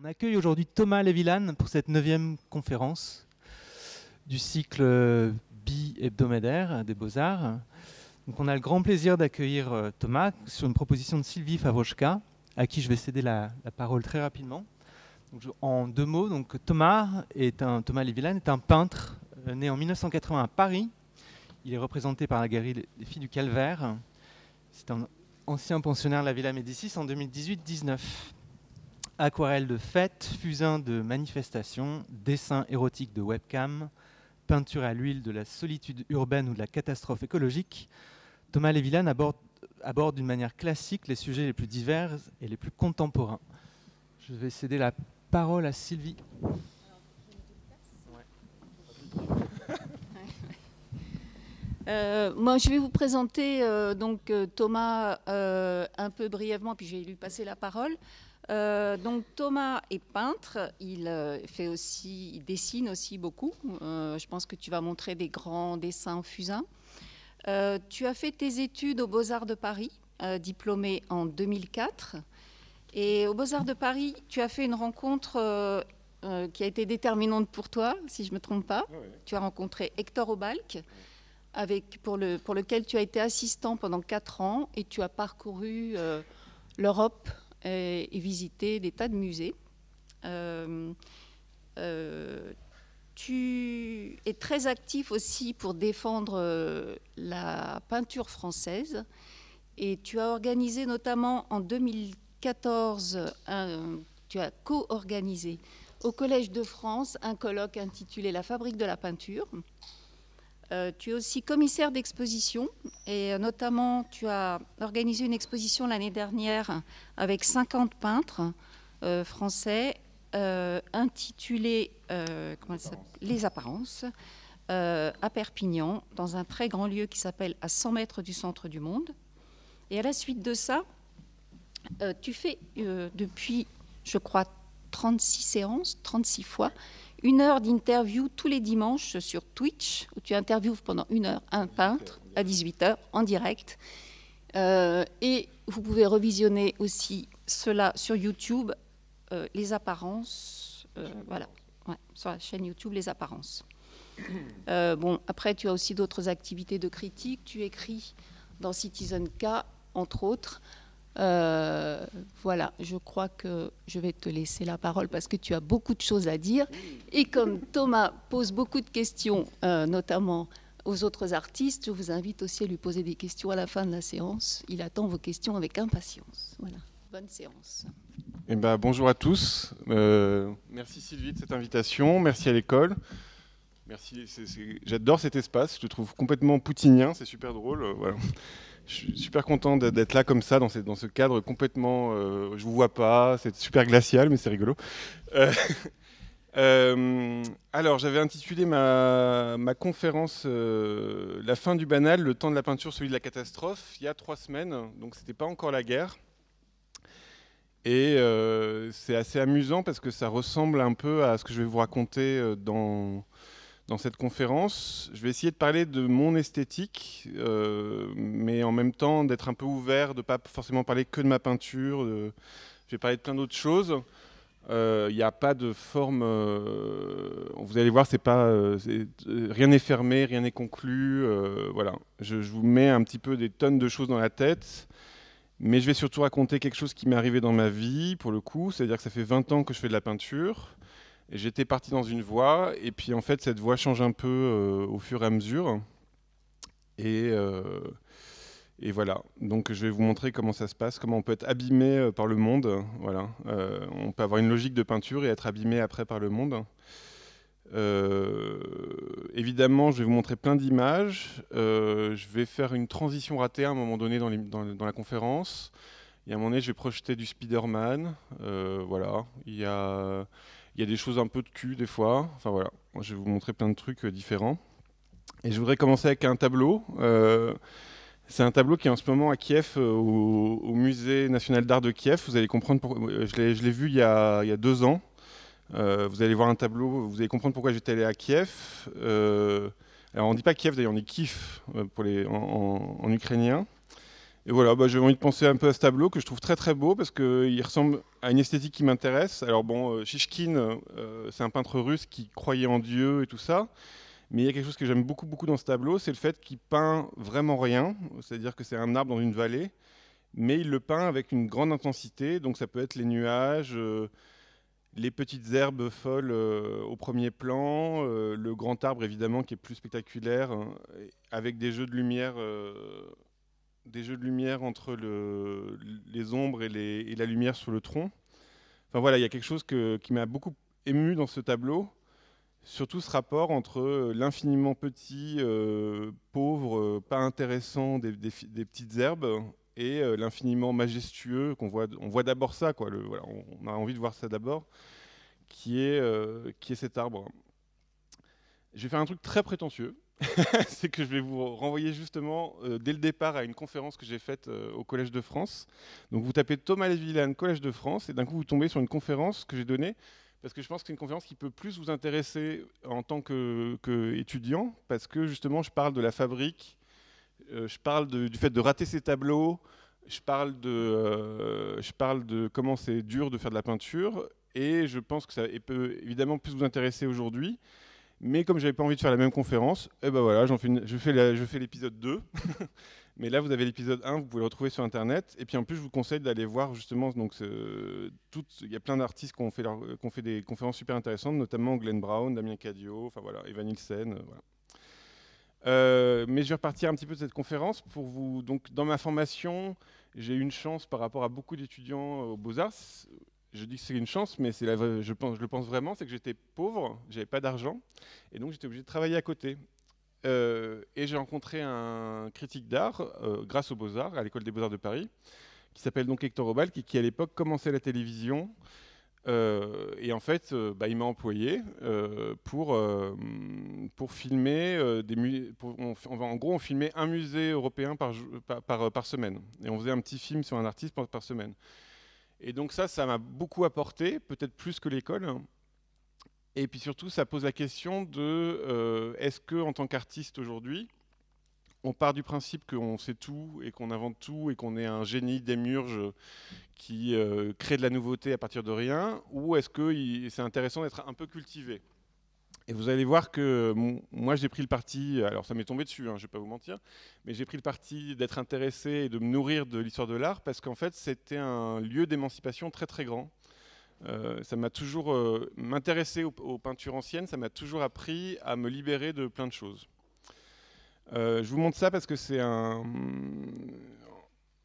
accueille aujourd'hui Thomas Lévillane pour cette 9e conférence du cycle bi-hebdomadaire des Beaux-Arts. Donc on a le grand plaisir d'accueillir Thomas sur une proposition de Sylvie Favrochka, à qui je vais céder la parole très rapidement. Donc en 2 mots, donc Thomas Lévillane est un peintre né en 1980 à Paris. Il est représenté par la galerie des Filles du Calvaire. C'est un ancien pensionnaire de la Villa Médicis en 2018-19. Aquarelle de fête, fusain de manifestations, dessin érotique de webcam, peinture à l'huile de la solitude urbaine ou de la catastrophe écologique, Thomas Lévillane aborde d'une manière classique les sujets les plus divers et les plus contemporains. Je vais céder la parole à Sylvie. Moi, je vais vous présenter Thomas un peu brièvement, puis je vais lui passer la parole. Donc Thomas est peintre, il dessine aussi beaucoup. Je pense que tu vas montrer des grands dessins fusains. Tu as fait tes études aux Beaux-Arts de Paris, diplômé en 2004. Et aux Beaux-Arts de Paris, tu as fait une rencontre qui a été déterminante pour toi, si je ne me trompe pas. Oui. Tu as rencontré Hector Aubalque, pour lequel tu as été assistant pendant 4 ans et tu as parcouru l'Europe et visiter des tas de musées. Tu es très actif aussi pour défendre la peinture française et tu as organisé notamment en 2014, tu as co-organisé au Collège de France un colloque intitulé « La fabrique de la peinture ». Tu es aussi commissaire d'exposition et notamment tu as organisé une exposition l'année dernière avec 50 peintres français intitulée Les Apparences à Perpignan, dans un très grand lieu qui s'appelle À 100 mètres du centre du monde. Et à la suite de ça, tu fais depuis, je crois, 36 séances, 36 fois, 1 heure d'interview tous les dimanches sur Twitch, où tu interviewes pendant 1 heure un peintre à 18h en direct. Et vous pouvez revisionner aussi cela sur YouTube, Les Apparences, voilà, ouais, sur la chaîne YouTube Les Apparences. Après, tu as aussi d'autres activités de critique. Tu écris dans Citizen K, entre autres. Voilà, je crois que je vais te laisser la parole parce que tu as beaucoup de choses à dire. Et comme Thomas pose beaucoup de questions, notamment aux autres artistes, je vous invite aussi à lui poser des questions à la fin de la séance. Il attend vos questions avec impatience. Voilà, bonne séance. Eh ben, bonjour à tous. Merci Sylvie de cette invitation. Merci à l'école. Merci. J'adore cet espace. Je le trouve complètement poutinien. C'est super drôle. Voilà. Je suis super content d'être là comme ça, dans ce cadre complètement... je vous vois pas, c'est super glacial, mais c'est rigolo. Alors, j'avais intitulé ma conférence La fin du banal, le temps de la peinture, celui de la catastrophe, il y a 3 semaines, donc c'était pas encore la guerre. Et c'est assez amusant parce que ça ressemble un peu à ce que je vais vous raconter dans cette conférence. Je vais essayer de parler de mon esthétique, mais en même temps d'être un peu ouvert, de ne pas forcément parler que de ma peinture. Je vais parler de plein d'autres choses. Il n'y a pas de forme... vous allez voir, rien n'est fermé, rien n'est conclu. Voilà. Je vous mets un petit peu des tonnes de choses dans la tête, mais je vais surtout raconter quelque chose qui m'est arrivé dans ma vie, pour le coup. C'est-à-dire que ça fait 20 ans que je fais de la peinture. Et j'étais parti dans une voie, et puis en fait cette voie change un peu au fur et à mesure. Et voilà, donc je vais vous montrer comment ça se passe, comment on peut être abîmé par le monde. Voilà. On peut avoir une logique de peinture et être abîmé après par le monde. Évidemment, je vais vous montrer plein d'images. Je vais faire une transition ratée à un moment donné dans la conférence. Et à un moment donné, je vais projeter du Spider-Man. Voilà, il y a des choses un peu de cul des fois. Enfin voilà, je vais vous montrer plein de trucs différents. Et je voudrais commencer avec un tableau. C'est un tableau qui est en ce moment à Kiev, au Musée national d'art de Kiev. Vous allez comprendre pourquoi. Je l'ai vu il y a 2 ans. Vous allez voir un tableau, vous allez comprendre pourquoi j'étais allé à Kiev. Alors on ne dit pas Kiev d'ailleurs, on dit Kiev en ukrainien. Et voilà, j'ai envie de penser un peu à ce tableau que je trouve très très beau parce qu'il ressemble à une esthétique qui m'intéresse. Alors bon, Shishkin, c'est un peintre russe qui croyait en Dieu et tout ça. Mais il y a quelque chose que j'aime beaucoup, beaucoup dans ce tableau, c'est le fait qu'il peint vraiment rien. C'est-à-dire que c'est un arbre dans une vallée, mais il le peint avec une grande intensité. Donc ça peut être les nuages, les petites herbes folles au premier plan, le grand arbre évidemment qui est plus spectaculaire, avec des jeux de lumière entre les ombres et la lumière sur le tronc. Enfin voilà, il y a quelque chose qui m'a beaucoup ému dans ce tableau, surtout ce rapport entre l'infiniment petit, pauvre, pas intéressant des petites herbes et l'infiniment majestueux qu'on voit. On voit d'abord ça, quoi. Voilà, on a envie de voir ça d'abord, qui est cet arbre. Je vais faire un truc très prétentieux. C'est que je vais vous renvoyer justement dès le départ à une conférence que j'ai faite au Collège de France. Donc vous tapez Thomas Lévy-Villaine, Collège de France, et d'un coup vous tombez sur une conférence que j'ai donnée, parce que je pense que c'est une conférence qui peut plus vous intéresser en tant qu'étudiant, parce que justement je parle de la fabrique, je parle du fait de rater ses tableaux, je parle de comment c'est dur de faire de la peinture, et je pense que ça peut évidemment plus vous intéresser aujourd'hui. Mais comme j'avais pas envie de faire la même conférence, et ben voilà, je fais l'épisode 2. Mais là, vous avez l'épisode 1, vous pouvez le retrouver sur Internet. Et puis en plus, je vous conseille d'aller voir justement, donc, il y a plein d'artistes qui ont fait des conférences super intéressantes, notamment Glenn Brown, Damien Cadio, enfin voilà, Evan Nielsen. Voilà. Mais je vais repartir un petit peu de cette conférence pour vous. Donc, dans ma formation, j'ai eu une chance par rapport à beaucoup d'étudiants aux Beaux-Arts. Je dis que c'est une chance, mais je le pense vraiment, c'est que j'étais pauvre, j'avais pas d'argent, et donc j'étais obligé de travailler à côté. Et j'ai rencontré un critique d'art, grâce aux Beaux-Arts, à l'école des Beaux-Arts de Paris, qui s'appelle donc Hector Obal, qui à l'époque commençait la télévision. Et en fait, il m'a employé pour filmer en gros, on filmait un musée européen par semaine. Et on faisait un petit film sur un artiste par semaine. Et donc ça m'a beaucoup apporté, peut-être plus que l'école. Et puis surtout, ça pose la question de est-ce qu'en tant qu'artiste aujourd'hui, on part du principe qu'on sait tout et qu'on invente tout et qu'on est un génie démiurge qui crée de la nouveauté à partir de rien, ou est-ce que c'est intéressant d'être un peu cultivé? Et vous allez voir que moi j'ai pris le parti, alors ça m'est tombé dessus, je ne vais pas vous mentir, mais j'ai pris le parti d'être intéressé et de me nourrir de l'histoire de l'art parce qu'en fait c'était un lieu d'émancipation très très grand. Ça m'a toujours m'intéresser aux peintures anciennes, ça m'a toujours appris à me libérer de plein de choses. Je vous montre ça parce que c'est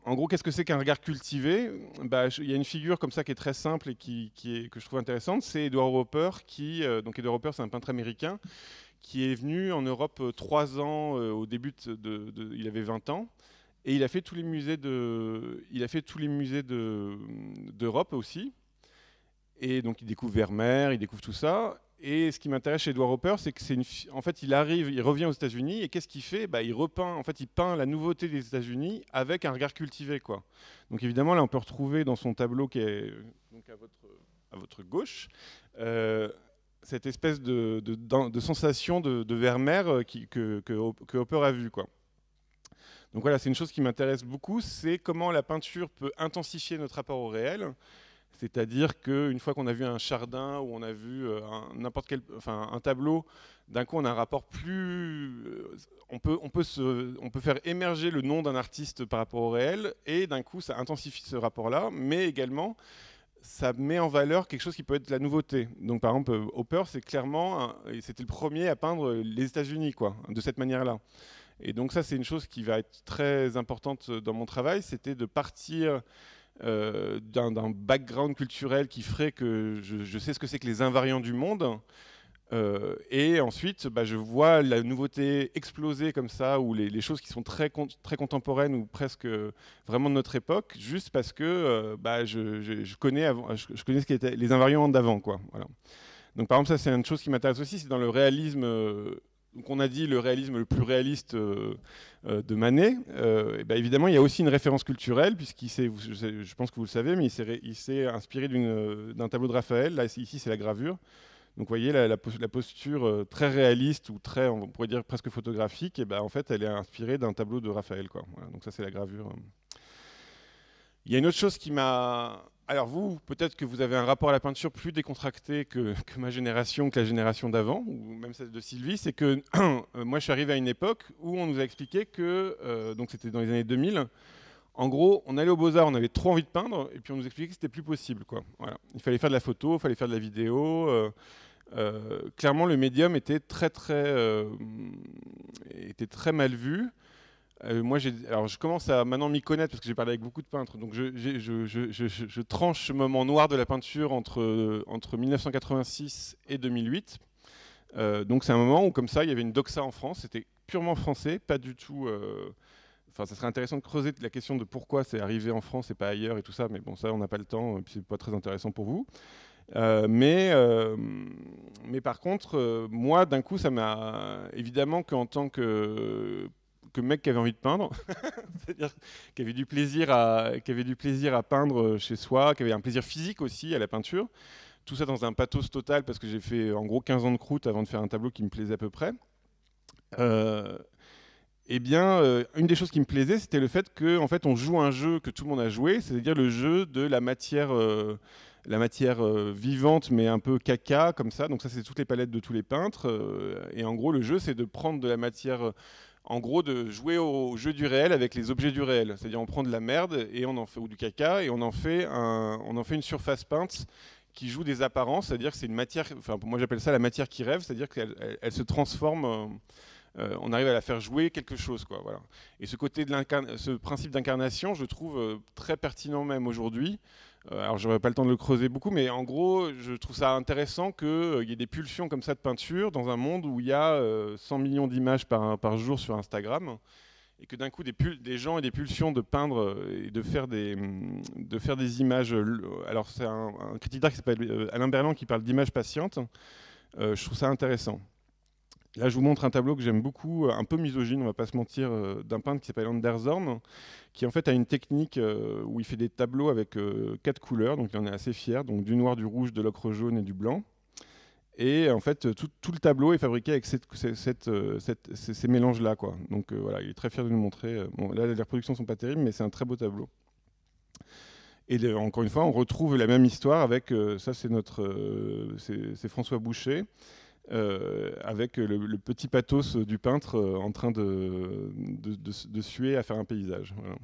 en gros, qu'est-ce que c'est qu'un regard cultivé? Il y a une figure comme ça qui est très simple et que je trouve intéressante, c'est Edward Hopper, donc Edward Hopper, c'est un peintre américain qui est venu en Europe 3 ans au début il avait 20 ans, et il a fait tous les musées d'Europe aussi, et donc il découvre Vermeer, il découvre tout ça. Et ce qui m'intéresse chez Edward Hopper, c'est que en fait, il revient aux États-Unis et qu'est-ce qu'il fait? Il repeint, en fait, il peint la nouveauté des États-Unis avec un regard cultivé, quoi. Donc évidemment, là, on peut retrouver dans son tableau qui est donc à votre gauche cette espèce de sensation de Vermeer que Hopper a vu, quoi. Donc voilà, c'est une chose qui m'intéresse beaucoup, c'est comment la peinture peut intensifier notre rapport au réel. C'est-à-dire qu'une fois qu'on a vu un Chardin ou on a vu un tableau, d'un coup on a un rapport plus... On peut faire émerger le nom d'un artiste par rapport au réel, et d'un coup ça intensifie ce rapport-là, mais également ça met en valeur quelque chose qui peut être la nouveauté. Donc par exemple, Hopper, c'était le premier à peindre les États-Unis, quoi, de cette manière-là. Et donc ça, c'est une chose qui va être très importante dans mon travail, c'était de partir d'un background culturel qui ferait que je sais ce que c'est que les invariants du monde, et ensuite je vois la nouveauté exploser comme ça, ou les choses qui sont très contemporaines ou presque vraiment de notre époque, juste parce que je connais ce qu'étaient les invariants d'avant, quoi. Voilà. Donc par exemple, ça c'est une chose qui m'intéresse aussi, c'est dans le réalisme. Donc on a dit le réalisme le plus réaliste de Manet. Évidemment, il y a aussi une référence culturelle, je pense que vous le savez, mais il s'est inspiré d'un tableau de Raphaël. Là, ici, c'est la gravure. Donc vous voyez la posture très réaliste, ou on pourrait dire presque photographique, en fait, elle est inspirée d'un tableau de Raphaël, quoi. Voilà, donc ça, c'est la gravure. Il y a une autre chose qui m'a... Alors vous, peut-être que vous avez un rapport à la peinture plus décontracté que ma génération, que la génération d'avant, ou même celle de Sylvie, c'est que moi je suis arrivé à une époque où on nous a expliqué que, donc c'était dans les années 2000, en gros, on allait aux Beaux-Arts, on avait trop envie de peindre, et puis on nous expliquait que c'était plus possible, quoi. Voilà. Il fallait faire de la photo, il fallait faire de la vidéo. Clairement, le médium était était très mal vu. Moi, alors je commence à maintenant m'y connaître parce que j'ai parlé avec beaucoup de peintres. Donc je tranche ce moment noir de la peinture entre 1986 et 2008. Donc c'est un moment où, comme ça, il y avait une doxa en France. C'était purement français, pas du tout... Enfin, ça serait intéressant de creuser la question de pourquoi c'est arrivé en France et pas ailleurs et tout ça. Mais bon, ça, on n'a pas le temps et puis c'est pas très intéressant pour vous. Mais par contre, moi, d'un coup, ça m'a... Évidemment qu'en tant que mec qui avait envie de peindre, c'est-à-dire qui avait du plaisir à peindre chez soi, qui avait un plaisir physique aussi à la peinture. Tout ça dans un pathos total parce que j'ai fait en gros 15 ans de croûte avant de faire un tableau qui me plaisait à peu près. Eh bien, une des choses qui me plaisait, c'était le fait qu'en fait, on joue un jeu que tout le monde a joué, c'est-à-dire le jeu de la matière vivante, mais un peu caca, comme ça. Donc ça, c'est toutes les palettes de tous les peintres. Et en gros, le jeu, c'est de prendre de la matière... En gros, de jouer au jeu du réel avec les objets du réel. C'est-à-dire, on prend de la merde et on en fait, ou du caca et on en fait une surface peinte qui joue des apparences. C'est-à-dire que c'est une matière. Enfin, moi, j'appelle ça la matière qui rêve. C'est-à-dire qu'elle se transforme. On arrive à la faire jouer quelque chose, quoi. Voilà. Et ce principe d'incarnation, je trouve très pertinent même aujourd'hui. Alors, j'aurais pas le temps de le creuser beaucoup, mais en gros, je trouve ça intéressant qu'il y ait des pulsions comme ça de peinture dans un monde où il y a 100 millions d'images par jour sur Instagram, et que d'un coup, des gens aient des pulsions de peindre et de faire des images. Alors, c'est un critique d'art qui s'appelle Alain Berland qui parle d'images patientes. Je trouve ça intéressant. Là, je vous montre un tableau que j'aime beaucoup, un peu misogyne, on va pas se mentir, d'un peintre qui s'appelle Anders Zorn, qui en fait a une technique où il fait des tableaux avec 4 couleurs, donc il en est assez fier, donc du noir, du rouge, de l'ocre jaune et du blanc. Et en fait, tout le tableau est fabriqué avec ces mélanges-là, quoi. Donc voilà, il est très fier de nous montrer. Bon, là, les reproductions sont pas terribles, mais c'est un très beau tableau. Et encore une fois, on retrouve la même histoire avec, ça c'est François Boucher, avec le petit pathos du peintre en train de suer à faire un paysage. Voilà.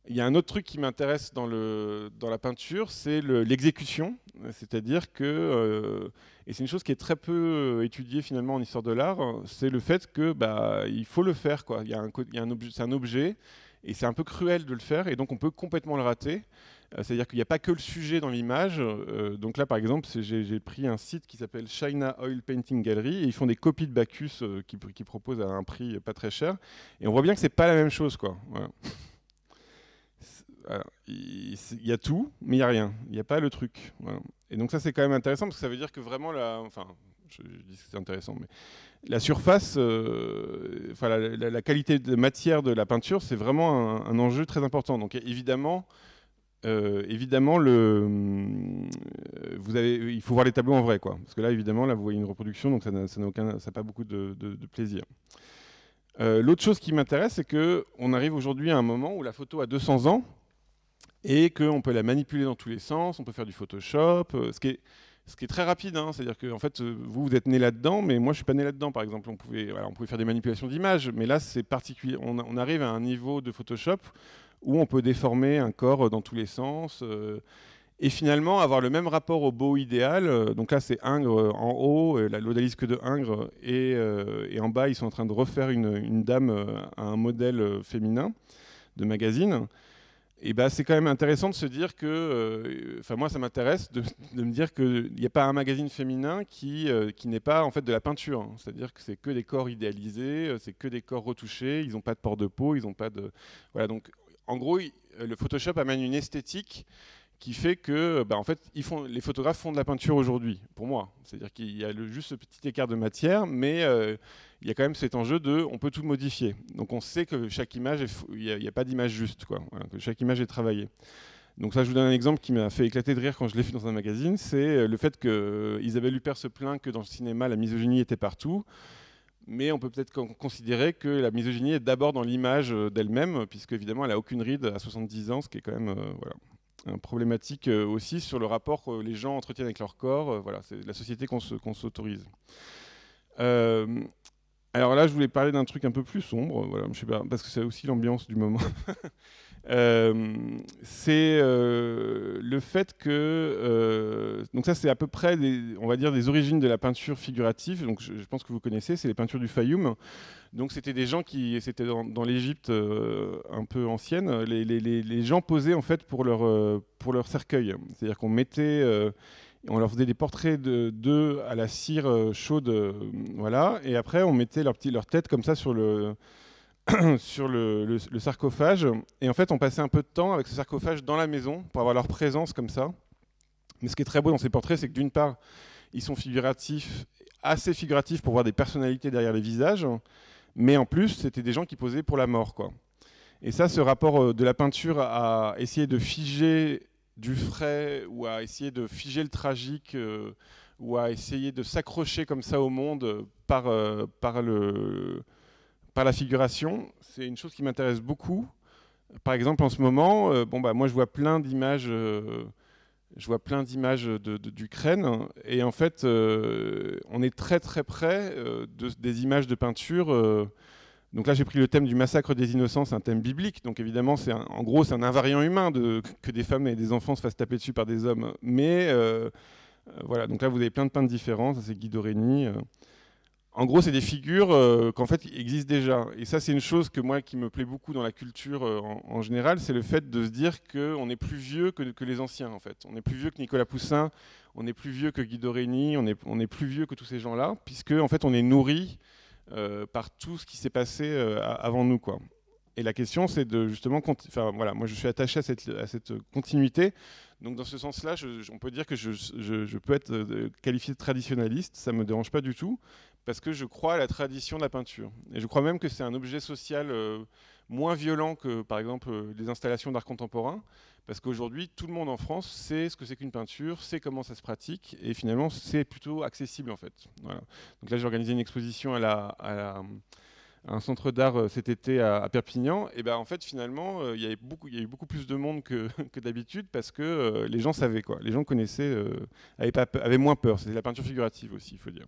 Il y a un autre truc qui m'intéresse dans la peinture, c'est l'exécution. C'est-à-dire que, et c'est une chose qui est très peu étudiée finalement en histoire de l'art, c'est le fait que il faut le faire, quoi. C'est un objet, et c'est un peu cruel de le faire, et donc on peut complètement le rater. C'est-à-dire qu'il n'y a pas que le sujet dans l'image. Donc là, par exemple, j'ai pris un site qui s'appelle China Oil Painting Gallery, et ils font des copies de Bacchus qui proposent à un prix pas très cher. Et on voit bien que c'est pas la même chose, quoi. Voilà. Alors, il y a tout, mais il n'y a rien. Il n'y a pas le truc. Voilà. Et donc ça, c'est quand même intéressant, parce que ça veut dire que vraiment, enfin, je dis que c'est intéressant, mais la surface, la qualité de matière de la peinture, c'est vraiment un enjeu très important. Donc évidemment, il faut voir les tableaux en vrai, quoi. Parce que là, évidemment, là, vous voyez une reproduction, donc ça n'a pas beaucoup de plaisir. L'autre chose qui m'intéresse, c'est qu'on arrive aujourd'hui à un moment où la photo a 200 ans et qu'on peut la manipuler dans tous les sens, on peut faire du Photoshop, ce qui est très rapide, hein. C'est-à-dire que en fait, vous êtes né là-dedans, mais moi je suis pas né là-dedans. Par exemple, on pouvait faire des manipulations d'images, mais là c'est particulier. On arrive à un niveau de Photoshop où on peut déformer un corps dans tous les sens et finalement avoir le même rapport au beau idéal. Donc là c'est Ingres en haut, l'odalisque de Ingres, et en bas ils sont en train de refaire une dame à un modèle féminin de magazine. Et c'est quand même intéressant de se dire que, moi ça m'intéresse de me dire qu'il n'y a pas un magazine féminin qui n'est pas en fait de la peinture, hein. C'est-à-dire que c'est que des corps idéalisés, c'est que des corps retouchés, ils n'ont pas de pores de peau, ils n'ont pas de... Voilà, donc en gros, le Photoshop amène une esthétique qui fait que en fait, les photographes font de la peinture aujourd'hui, pour moi. C'est-à-dire qu'il y a juste ce petit écart de matière, mais il y a quand même cet enjeu on peut tout modifier. Donc on sait que chaque image, il n'y a pas d'image juste, quoi. Voilà, que chaque image est travaillée. Donc ça, je vous donne un exemple qui m'a fait éclater de rire quand je l'ai vu dans un magazine, c'est le fait que Isabelle Huppert se plaint que dans le cinéma, la misogynie était partout. mais on peut peut-être considérer que la misogynie est d'abord dans l'image d'elle-même, puisque évidemment elle n'a aucune ride à 70 ans, ce qui est quand même problématique aussi sur le rapport que les gens entretiennent avec leur corps. Voilà, c'est la société qu'on s'autorise. Alors là, je voulais parler d'un truc un peu plus sombre, voilà, je sais pas, parce que c'est aussi l'ambiance du moment. C'est le fait que donc ça c'est à peu près on va dire des origines de la peinture figurative. Donc je pense que vous connaissez, c'est les peintures du Fayoum. Donc c'était des gens c'était dans l'Égypte un peu ancienne. Les gens posaient en fait pour leur cercueil. C'est-à-dire qu'on mettait on leur faisait des portraits d'eux à la cire chaude, voilà, et après on mettait leur tête comme ça sur le sarcophage, et en fait on passait un peu de temps avec ce sarcophage dans la maison pour avoir leur présence comme ça. Mais ce qui est très beau dans ces portraits, c'est que d'une part ils sont figuratifs, assez figuratifs pour voir des personnalités derrière les visages, mais en plus c'était des gens qui posaient pour la mort, quoi. Et ça, ce rapport de la peinture à essayer de figer du frais, ou à essayer de figer le tragique, ou à essayer de s'accrocher comme ça au monde par la figuration, c'est une chose qui m'intéresse beaucoup. Par exemple, en ce moment, moi je vois plein d'images d'Ukraine, et en fait, on est très très près des images de peinture. Donc là, j'ai pris le thème du massacre des innocents, c'est un thème biblique. Donc évidemment, en gros, c'est un invariant humain que des femmes et des enfants se fassent taper dessus par des hommes. Mais voilà, donc là, vous avez plein de peintres différents. Ça, c'est Guido Reni. En gros, c'est des figures qu'en fait existent déjà. Et ça, c'est une chose qui me plaît beaucoup dans la culture en général, c'est le fait de se dire qu'on est plus vieux que les anciens, en fait. On est plus vieux que Nicolas Poussin, on est plus vieux que Guido Reni, on est plus vieux que tous ces gens-là, puisque en fait, on est nourri par tout ce qui s'est passé avant nous, quoi. Et la question, c'est de justement, voilà, moi je suis attaché à cette continuité. Donc dans ce sens-là, on peut dire que je peux être qualifié de traditionnaliste, ça me dérange pas du tout, parce que je crois à la tradition de la peinture. Et je crois même que c'est un objet social moins violent que, par exemple, les installations d'art contemporain, parce qu'aujourd'hui, tout le monde en France sait ce que c'est qu'une peinture, sait comment ça se pratique, et finalement, c'est plutôt accessible, en fait. Voilà. Donc là, j'ai organisé une exposition à un centre d'art cet été à Perpignan, et ben en fait, finalement, il y a eu beaucoup plus de monde que d'habitude, parce que les gens savaient, quoi. Les gens connaissaient, avaient moins peur. C'était la peinture figurative aussi, il faut dire.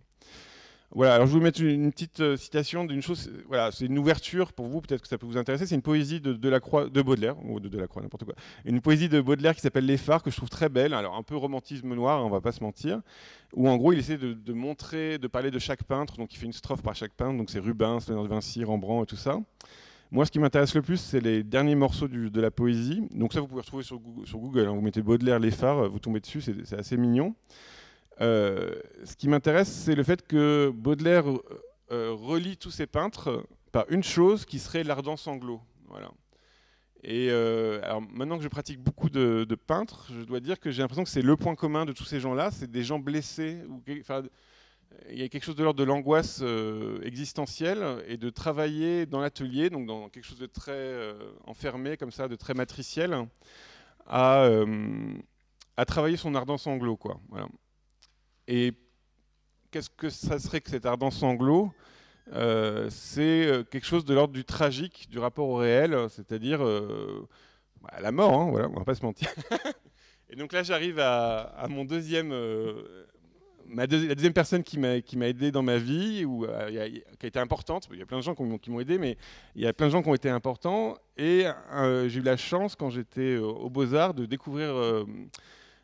Voilà, alors je vais vous mettre une petite citation d'une chose, voilà, c'est une ouverture pour vous, peut-être que ça peut vous intéresser, c'est une poésie de Baudelaire, ou de Delacroix, n'importe quoi, une poésie de Baudelaire qui s'appelle Les Phares, que je trouve très belle, alors un peu romantisme noir, on va pas se mentir, où en gros il essaie de montrer, de parler de chaque peintre, donc il fait une strophe par chaque peintre, donc c'est Rubens, Léonard de Vinci, Rembrandt et tout ça. Moi, ce qui m'intéresse le plus, c'est les derniers morceaux de la poésie, donc ça vous pouvez retrouver sur Google, hein. Vous mettez Baudelaire, Les Phares, vous tombez dessus, c'est assez mignon. Ce qui m'intéresse, c'est le fait que Baudelaire relie tous ses peintres par une chose qui serait l'ardent sanglot. Voilà. Et alors maintenant que je pratique beaucoup de peintres, je dois dire que j'ai l'impression que c'est le point commun de tous ces gens-là, c'est des gens blessés. Il y a quelque chose de l'ordre de l'angoisse existentielle, et de travailler dans l'atelier, donc dans quelque chose de très enfermé, comme ça, de très matriciel, à travailler son ardent sanglot, quoi. Voilà. Et qu'est-ce que ça serait que cet ardent sanglot ? C'est quelque chose de l'ordre du tragique, du rapport au réel, c'est-à-dire la mort, hein, voilà, on va pas se mentir. Et donc là, j'arrive à mon deuxième, la deuxième personne qui m'a aidé dans ma vie, qui a été importante. Il y a plein de gens qui m'ont aidé, mais il y a plein de gens qui ont été importants. Et j'ai eu la chance, quand j'étais aux Beaux-Arts, de découvrir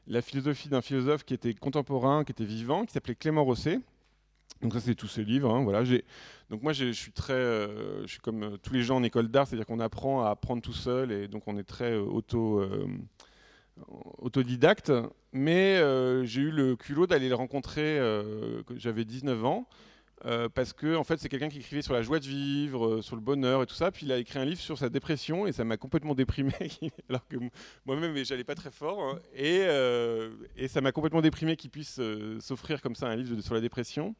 la philosophie d'un philosophe qui était contemporain, qui était vivant, qui s'appelait Clément Rosset. Donc ça, c'est tous ces livres. Hein, voilà. Donc moi, je suis comme tous les gens en école d'art, c'est-à-dire qu'on apprend à apprendre tout seul, et donc on est très autodidacte. Mais j'ai eu le culot d'aller le rencontrer quand j'avais 19 ans. Parce que en fait, c'est quelqu'un qui écrivait sur la joie de vivre, sur le bonheur et tout ça. Puis il a écrit un livre sur sa dépression, et ça m'a complètement déprimé, alors que moi-même j'allais pas très fort. Hein. Et ça m'a complètement déprimé qu'il puisse s'offrir comme ça un livre sur la dépression.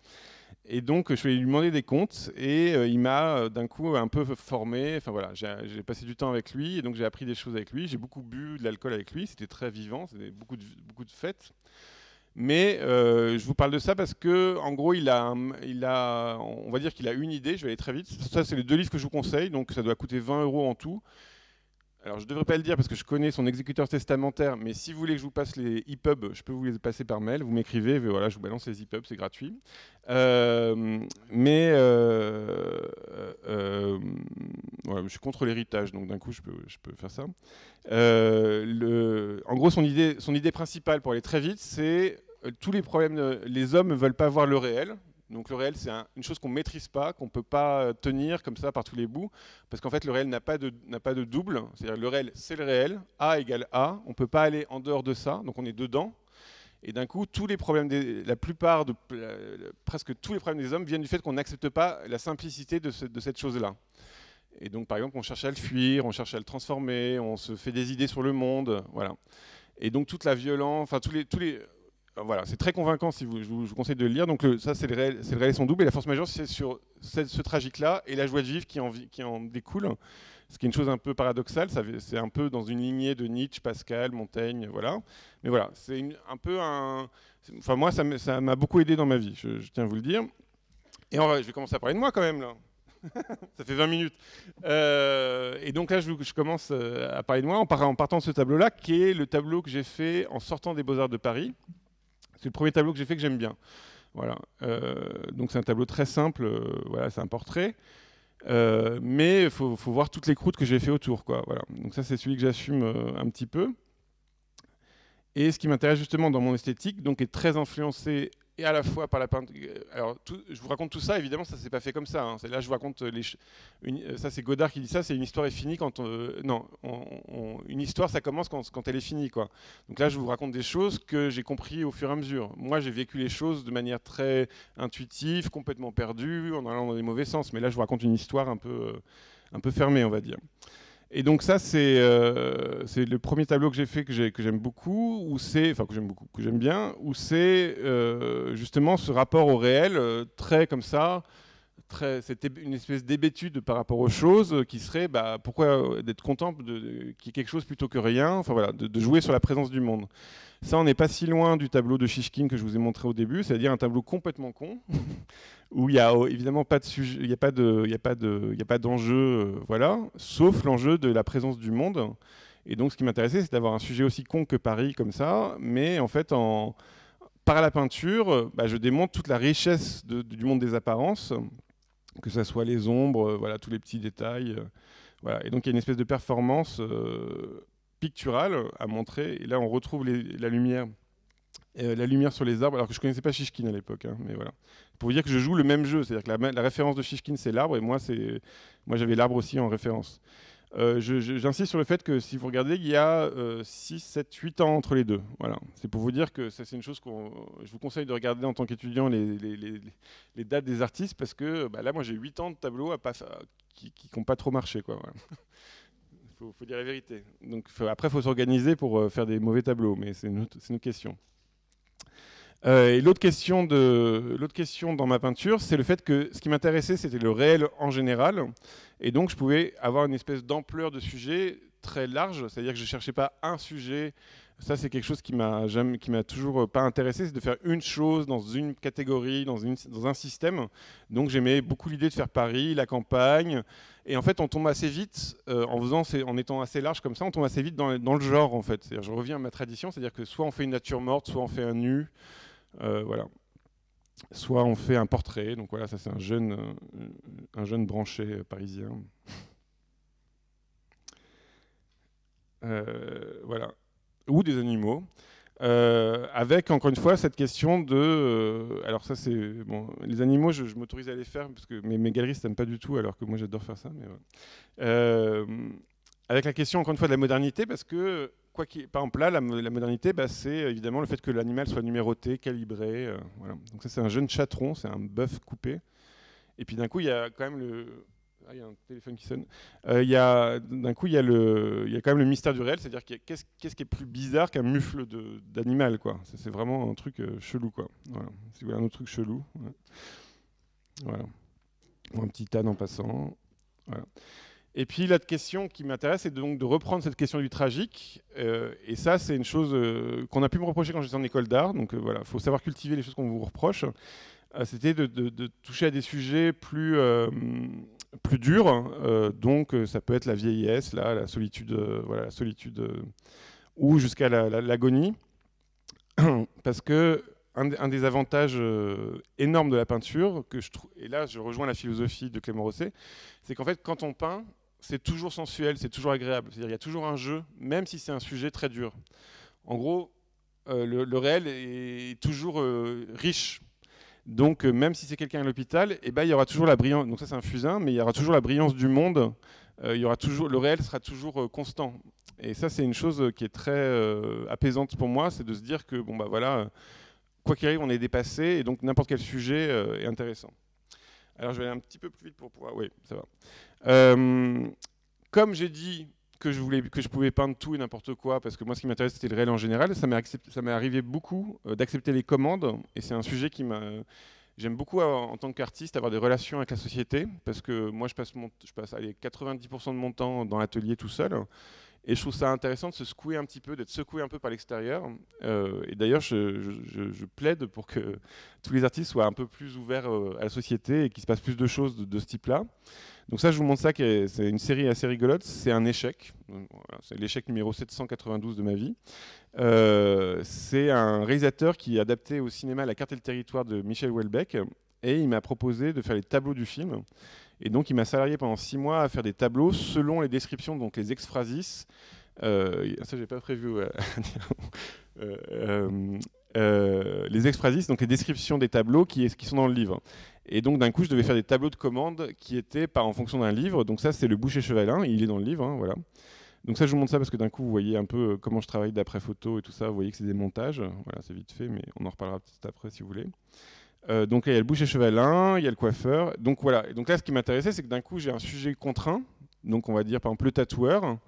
Et donc je vais lui demander des comptes, et il m'a d'un coup un peu formé. Enfin voilà, j'ai passé du temps avec lui, et donc j'ai appris des choses avec lui. J'ai beaucoup bu de l'alcool avec lui. C'était très vivant, c'était beaucoup de fêtes. Mais je vous parle de ça parce que, en gros, on va dire qu'il a une idée. Je vais aller très vite. Ça, c'est les 2 livres que je vous conseille. Donc, ça doit coûter 20 € en tout. Alors, je ne devrais pas le dire parce que je connais son exécuteur testamentaire. Mais si vous voulez que je vous passe les EPUB, je peux vous les passer par mail. Vous m'écrivez, voilà, je vous balance les EPUB, c'est gratuit. Voilà, je suis contre l'héritage, donc d'un coup, je peux faire ça. En gros, son idée principale, pour aller très vite, c'est tous les problèmes. Les hommes ne veulent pas voir le réel. Donc le réel, c'est une chose qu'on ne maîtrise pas, qu'on ne peut pas tenir comme ça par tous les bouts, parce qu'en fait, le réel n'a pas de double. C'est-à-dire le réel, c'est le réel. A égale A. On ne peut pas aller en dehors de ça, donc on est dedans. Et d'un coup, tous les problèmes, presque tous les problèmes des hommes viennent du fait qu'on n'accepte pas la simplicité de cette chose-là. Et donc, par exemple, on cherche à le fuir, on cherche à le transformer, on se fait des idées sur le monde, voilà. Et donc toute la violence, enfin voilà, c'est très convaincant. Je vous conseille de le lire. Donc ça, c'est le réel et son double. Et la force majeure, c'est sur ce tragique-là et la joie de vivre qui en découle. Ce qui est une chose un peu paradoxale. C'est un peu dans une lignée de Nietzsche, Pascal, Montaigne, voilà. Mais voilà, c'est un peu Enfin, moi, ça m'a beaucoup aidé dans ma vie, je tiens à vous le dire. Et je vais commencer à parler de moi quand même, là. Ça fait 20 minutes. Et donc là, je commence à parler de moi en partant de ce tableau-là, qui est le tableau que j'ai fait en sortant des Beaux-Arts de Paris. C'est le premier tableau que j'ai fait que j'aime bien. Voilà. Donc c'est un tableau très simple. Voilà, c'est un portrait. Mais il faut voir toutes les croûtes que j'ai fait autour, quoi. Voilà. Donc ça, c'est celui que j'assume un petit peu. Et ce qui m'intéresse justement dans mon esthétique, donc est très influencé et à la fois par la peinture. Alors, je vous raconte tout ça. Évidemment, ça s'est pas fait comme ça. Hein. Là, je vous raconte ça, c'est Godard qui dit ça. C'est une histoire est finie quand une histoire, ça commence quand elle est finie, quoi. Donc là, je vous raconte des choses que j'ai compris au fur et à mesure. Moi, j'ai vécu les choses de manière très intuitive, complètement perdue, en allant dans les mauvais sens. Mais là, je vous raconte une histoire un peu fermée, on va dire. Et donc ça, c'est le premier tableau que j'ai fait que j'aime beaucoup, que j'aime bien, où c'est justement ce rapport au réel très comme ça, c'était une espèce d'hébétude par rapport aux choses qui serait pourquoi d'être content qu'il y ait quelque chose plutôt que rien, enfin voilà, de jouer sur la présence du monde. Ça, on n'est pas si loin du tableau de Shishkin que je vous ai montré au début, c'est-à-dire un tableau complètement con, où il n'y a évidemment pas de sujet, il n'y a pas d'enjeu, voilà, sauf l'enjeu de la présence du monde. Et donc, ce qui m'intéressait, c'est d'avoir un sujet aussi con que Paris, comme ça, mais en fait, par la peinture, je démontre toute la richesse du monde des apparences, que ce soit les ombres, voilà, tous les petits détails. Voilà. Et donc, il y a une espèce de performance picturale à montrer. Et là, on retrouve la lumière sur les arbres, alors que je ne connaissais pas Shishkin à l'époque. Hein, mais voilà. Pour vous dire que je joue le même jeu. C'est-à-dire que la référence de Shishkin, c'est l'arbre, et moi, j'avais l'arbre aussi en référence. J'insiste sur le fait que si vous regardez, il y a 6, 7, 8 ans entre les deux. Voilà. C'est pour vous dire que ça, c'est une chose je vous conseille de regarder en tant qu'étudiant les dates des artistes, parce que là, moi, j'ai 8 ans de tableaux qui n'ont pas trop marché, quoi. Voilà. Faut dire la vérité. Donc, après, il faut s'organiser pour faire des mauvais tableaux, mais c'est une autre question. Et l'autre question dans ma peinture, c'est le fait que ce qui m'intéressait, c'était le réel en général. Et donc, je pouvais avoir une espèce d'ampleur de sujet très large. C'est-à-dire que je ne cherchais pas un sujet. Ça, c'est quelque chose qui m'a toujours pas intéressé, c'est de faire une chose dans une catégorie, dans un système. Donc, j'aimais beaucoup l'idée de faire Paris, la campagne. Et en fait, on tombe assez vite, en étant assez large comme ça, on tombe assez vite dans le genre, en fait. C'est-à-dire, je reviens à ma tradition, c'est-à-dire que soit on fait une nature morte, soit on fait un nu. Voilà. Soit on fait un portrait, donc voilà, ça c'est un jeune branché parisien. Voilà. Ou des animaux. Avec encore une fois cette question de. Alors ça c'est bon, les animaux, je m'autorise à les faire parce que mes galeristes n'aiment pas du tout, alors que moi j'adore faire ça. Mais voilà. Avec la question encore une fois de la modernité, parce que par exemple là, la modernité, c'est évidemment le fait que l'animal soit numéroté, calibré. Voilà. Donc ça c'est un jeune chatron, c'est un bœuf coupé. Et puis d'un coup il y a quand même il y a un téléphone qui sonne. D'un coup, il y a quand même le mystère du réel, c'est-à-dire qu'est-ce qui est plus bizarre qu'un mufle d'animal, quoi. C'est vraiment un truc chelou, quoi. Voilà. Si vous voulez un autre truc chelou, ouais. Voilà. Ou un petit âne en passant. Voilà. Et puis l'autre question qui m'intéresse, c'est donc de reprendre cette question du tragique. Et ça, c'est une chose qu'on a pu me reprocher quand j'étais en école d'art. Donc voilà, il faut savoir cultiver les choses qu'on vous reproche. C'était de toucher à des sujets plus durs. Donc ça peut être la vieillesse, là, la solitude, ou jusqu'à l'agonie. Parce que un des avantages énormes de la peinture, et là je rejoins la philosophie de Clément Rosset, c'est qu'en fait quand on peint, c'est toujours sensuel, c'est toujours agréable. C'est-à-dire qu'il y a toujours un jeu, même si c'est un sujet très dur. En gros, le réel est toujours riche. Donc même si c'est quelqu'un à l'hôpital, il y aura toujours la brillance. Donc ça c'est un fusain, mais il y aura toujours la brillance du monde. Le réel sera toujours constant. Et ça c'est une chose qui est très apaisante pour moi, c'est de se dire que quoi qu'il arrive, on est dépassé, et donc n'importe quel sujet est intéressant. Alors je vais aller un petit peu plus vite pour pouvoir... Oui, ça va. Comme j'ai dit que je pouvais peindre tout et n'importe quoi, parce que moi ce qui m'intéresse c'était le réel en général, ça m'est arrivé beaucoup d'accepter les commandes, et c'est un sujet j'aime beaucoup en tant qu'artiste avoir des relations avec la société, parce que moi je passe 90% de mon temps dans l'atelier tout seul. Et je trouve ça intéressant de se secouer un petit peu, d'être secoué un peu par l'extérieur. Et d'ailleurs, je plaide pour que tous les artistes soient un peu plus ouverts à la société et qu'il se passe plus de choses de ce type-là. Donc ça, je vous montre ça, c'est une série assez rigolote. C'est un échec. C'est l'échec numéro 792 de ma vie. C'est un réalisateur qui a adapté au cinéma La carte et le territoire de Michel Houellebecq. Et il m'a proposé de faire les tableaux du film. Et donc, il m'a salarié pendant 6 mois à faire des tableaux selon les descriptions, donc les exphrasis. Ça, j'ai pas prévu. Les exphrasis, donc les descriptions des tableaux qui sont dans le livre. Et donc, d'un coup, je devais faire des tableaux de commandes qui étaient en fonction d'un livre. Donc ça, c'est le Boucher-Chevalin. Il est dans le livre, hein, voilà. Donc ça, je vous montre ça parce que d'un coup, vous voyez un peu comment je travaille d'après photo et tout ça. Vous voyez que c'est des montages. Voilà, c'est vite fait, mais on en reparlera peut-être après si vous voulez. Donc là, il y a le Boucher-Chevalin, il y a le coiffeur. Donc voilà. Et donc là, ce qui m'intéressait, c'est que d'un coup, j'ai un sujet contraint. Donc on va dire par exemple le tatoueur.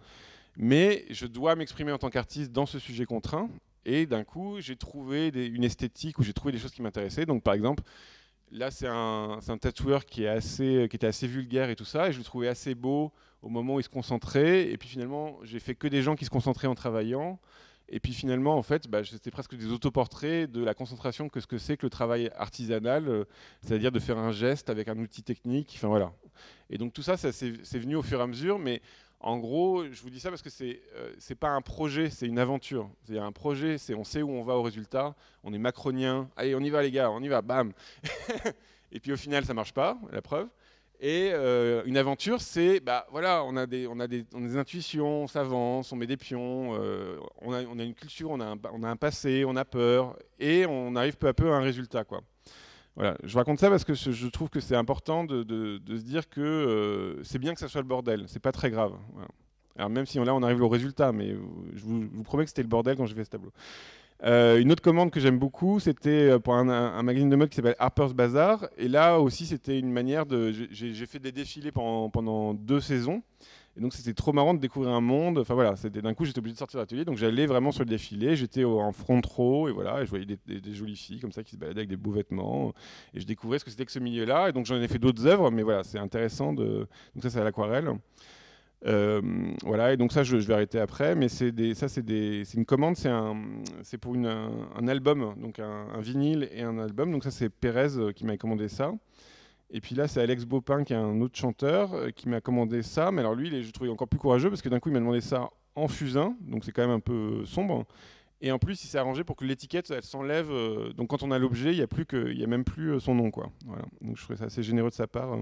Mais je dois m'exprimer en tant qu'artiste dans ce sujet contraint. Et d'un coup, j'ai trouvé une esthétique où j'ai trouvé des choses qui m'intéressaient. Donc par exemple, là, c'est un tatoueur qui était assez vulgaire et tout ça. Et je le trouvais assez beau au moment où il se concentrait. Et puis finalement, j'ai fait que des gens qui se concentraient en travaillant. Et puis finalement, en fait, c'était presque des autoportraits de la concentration que ce que c'est que le travail artisanal, c'est-à-dire de faire un geste avec un outil technique. Enfin voilà. Et donc tout ça, c'est venu au fur et à mesure, mais en gros, je vous dis ça parce que c'est pas un projet, c'est une aventure. C'est un projet, on sait où on va au résultat. On est macronien. Allez, on y va les gars, on y va, bam. Et puis au final, ça marche pas, la preuve. Et une aventure, c'est, voilà, on a des intuitions, on s'avance, on met des pions, on a une culture, on a un passé, on a peur, et on arrive peu à peu à un résultat, quoi. Voilà, je raconte ça parce que je trouve que c'est important de se dire que c'est bien que ça soit le bordel, c'est pas très grave. Voilà. Alors même si là on arrive au résultat, mais je vous promets que c'était le bordel quand j'ai fait ce tableau. Une autre commande que j'aime beaucoup, c'était pour un magazine de mode qui s'appelle Harper's Bazaar. Et là aussi, c'était une manière de... J'ai fait des défilés pendant 2 saisons. Et donc, c'était trop marrant de découvrir un monde. Enfin voilà, d'un coup, j'étais obligé de sortir de l'atelier. Donc, j'allais vraiment sur le défilé. J'étais en front row. Et voilà, et je voyais des jolies filles comme ça qui se baladaient avec des beaux vêtements. Et je découvrais ce que c'était que ce milieu-là. Et donc, j'en ai fait d'autres œuvres. Mais voilà, c'est intéressant. Donc ça, c'est à l'aquarelle. Voilà, et donc ça je vais arrêter après, mais c'est une commande, c'est pour un album, donc un vinyle et un album. Donc ça c'est Pérez qui m'a commandé ça. Et puis là c'est Alex Baupin qui est un autre chanteur qui m'a commandé ça. Mais alors lui je trouvais encore plus courageux parce que d'un coup il m'a demandé ça en fusain, donc c'est quand même un peu sombre. Et en plus, il s'est arrangé pour que l'étiquette, elle s'enlève. Donc, quand on a l'objet, il n'y a même plus son nom, quoi. Voilà. Donc, je trouvais ça assez généreux de sa part.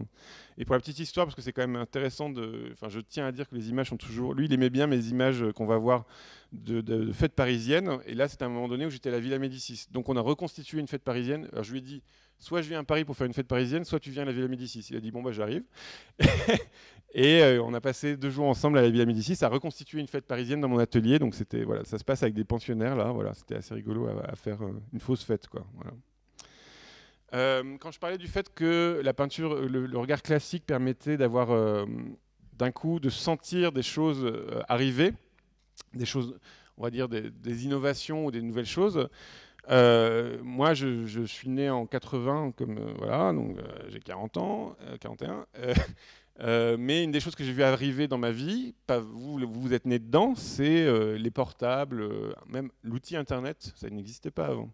Et pour la petite histoire, parce que c'est quand même intéressant je tiens à dire que les images sont toujours. Lui, il aimait bien mes images qu'on va voir de fêtes parisiennes. Et là, c'était à un moment donné où j'étais à la Villa Médicis. Donc, on a reconstitué une fête parisienne. Alors, je lui ai dit, soit je viens à Paris pour faire une fête parisienne, soit tu viens à la Villa Médicis. Il a dit, bon, j'arrive. Et on a passé 2 jours ensemble à la Villa Médicis à reconstituer une fête parisienne dans mon atelier. Donc voilà, ça se passe avec des pensionnaires là. Voilà, c'était assez rigolo à faire une fausse fête, quoi. Voilà. Quand je parlais du fait que la peinture, le regard classique permettait d'avoir d'un coup de sentir des choses arriver, des choses, on va dire des innovations ou des nouvelles choses. Moi, je suis né en 80, comme voilà, donc j'ai 40 ans, 41. Mais une des choses que j'ai vu arriver dans ma vie, pas vous êtes né dedans, c'est les portables, même l'outil Internet, ça n'existait pas avant.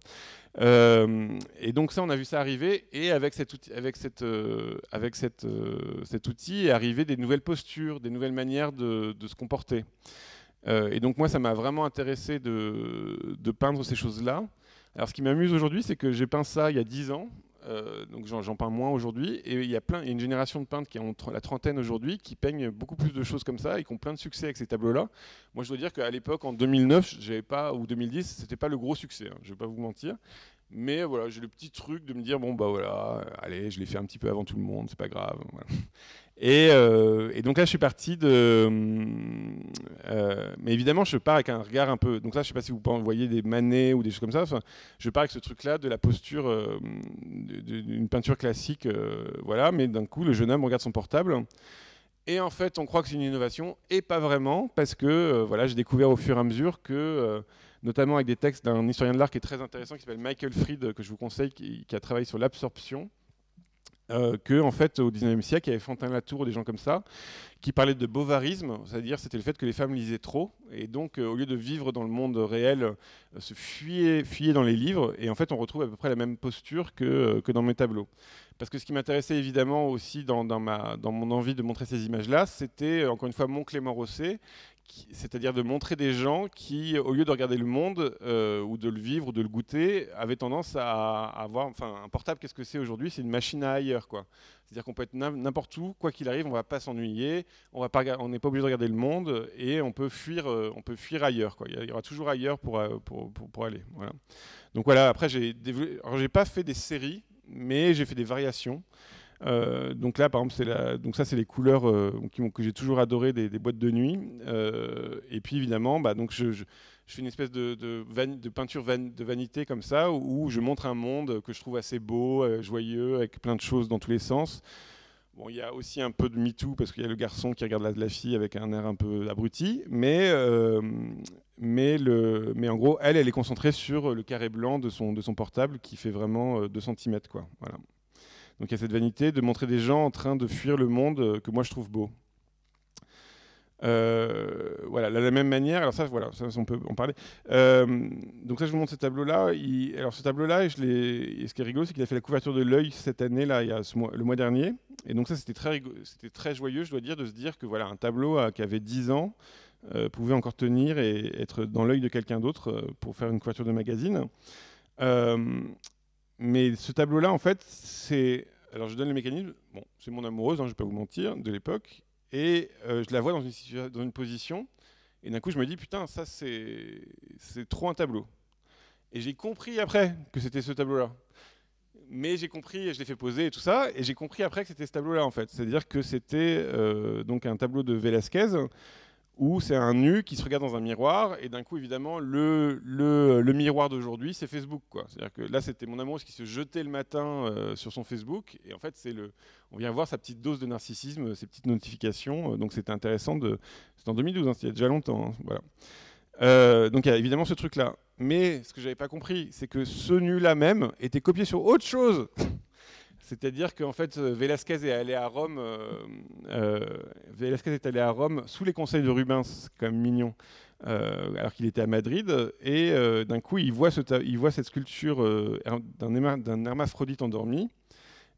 Et donc ça, on a vu ça arriver, et avec cet outil est arrivé des nouvelles postures, des nouvelles manières de se comporter. Et donc moi, ça m'a vraiment intéressé de peindre ces choses-là. Alors ce qui m'amuse aujourd'hui, c'est que j'ai peint ça il y a 10 ans, donc j'en peins moins aujourd'hui, et il y a une génération de peintres qui ont la trentaine aujourd'hui, qui peignent beaucoup plus de choses comme ça, et qui ont plein de succès avec ces tableaux-là. Moi je dois dire qu'à l'époque, en 2009, ou 2010, c'était pas le gros succès, hein, je vais pas vous mentir. Mais voilà, j'ai le petit truc de me dire, bon bah voilà, allez, je l'ai fait un petit peu avant tout le monde, c'est pas grave. Voilà. Et donc là, je suis parti de... mais évidemment, je pars avec un regard un peu... Donc là, je ne sais pas si vous voyez des Manet ou des choses comme ça. Enfin, je pars avec ce truc-là de la posture d'une peinture classique. Voilà, mais d'un coup, le jeune homme regarde son portable. Et en fait, on croit que c'est une innovation, et pas vraiment, parce que voilà, j'ai découvert au fur et à mesure que... notamment avec des textes d'un historien de l'art qui est très intéressant, qui s'appelle Michael Fried, que je vous conseille, qui a travaillé sur l'absorption. Que en fait au 19e siècle il y avait Fontaine-Latour, des gens comme ça qui parlaient de bovarisme, c'est-à-dire c'était le fait que les femmes lisaient trop et donc au lieu de vivre dans le monde réel se fuyaient dans les livres, et en fait on retrouve à peu près la même posture que dans mes tableaux. Parce que ce qui m'intéressait évidemment aussi dans mon envie de montrer ces images-là, c'était encore une fois mon Clément Rosset, c'est-à-dire de montrer des gens qui, au lieu de regarder le monde ou de le vivre ou de le goûter, avaient tendance à avoir... Enfin, un portable, qu'est-ce que c'est aujourd'hui? C'est une machine à ailleurs, quoi. C'est-à-dire qu'on peut être n'importe où, quoi qu'il arrive, on ne va pas s'ennuyer, on n'est pas obligé de regarder le monde, et on peut fuir ailleurs, quoi. Il y aura toujours ailleurs pour aller. Voilà. Donc voilà, après, j'ai pas fait des séries, mais j'ai fait des variations. Donc là, par exemple, donc ça, c'est les couleurs que j'ai toujours adoré des boîtes de nuit. Et puis évidemment, donc je fais une espèce de peinture de vanité comme ça, où je montre un monde que je trouve assez beau, joyeux, avec plein de choses dans tous les sens. Bon, il y a aussi un peu de MeToo, parce qu'il y a le garçon qui regarde la fille avec un air un peu abruti, mais en gros, elle est concentrée sur le carré blanc de son portable, qui fait vraiment 2 cm, quoi. Voilà. Donc il y a cette vanité de montrer des gens en train de fuir le monde que moi je trouve beau. Voilà, de la même manière, alors ça on peut en parler. Donc ça, je vous montre ce tableau-là. Alors ce tableau-là, et ce qui est rigolo, c'est qu'il a fait la couverture de l'Œil cette année, là, le mois dernier. Et donc ça, c'était très joyeux, je dois dire, de se dire que voilà, un tableau qui avait 10 ans pouvait encore tenir et être dans l'œil de quelqu'un d'autre pour faire une couverture de magazine. Mais ce tableau-là, en fait, alors je donne le mécanisme. Bon, c'est mon amoureuse, hein, je ne vais pas vous mentir, de l'époque. Et je la vois dans une position. Et d'un coup, je me dis, putain, ça, c'est trop un tableau. Et j'ai compris après que c'était ce tableau-là. Mais j'ai compris, et je l'ai fait poser et tout ça. Et j'ai compris après que c'était ce tableau-là, en fait. C'est-à-dire que c'était donc un tableau de Velázquez, où c'est un nu qui se regarde dans un miroir, et d'un coup, évidemment, le miroir d'aujourd'hui, c'est Facebook, quoi. C'est-à-dire que là, c'était mon amoureuse qui se jetait le matin sur son Facebook, et en fait, on vient voir sa petite dose de narcissisme, ses petites notifications, donc c'était intéressant. C'était en 2012, hein, c'était il y a déjà longtemps, hein, voilà. Donc il y a évidemment ce truc-là. Mais ce que j'avais pas compris, c'est que ce nu-là même était copié sur autre chose. C'est-à-dire qu'en fait, Velázquez est allé à Rome. Velázquez est allé à Rome sous les conseils de Rubens, c'est quand même mignon, alors qu'il était à Madrid. Et d'un coup, il voit cette sculpture d'un hermaphrodite endormi.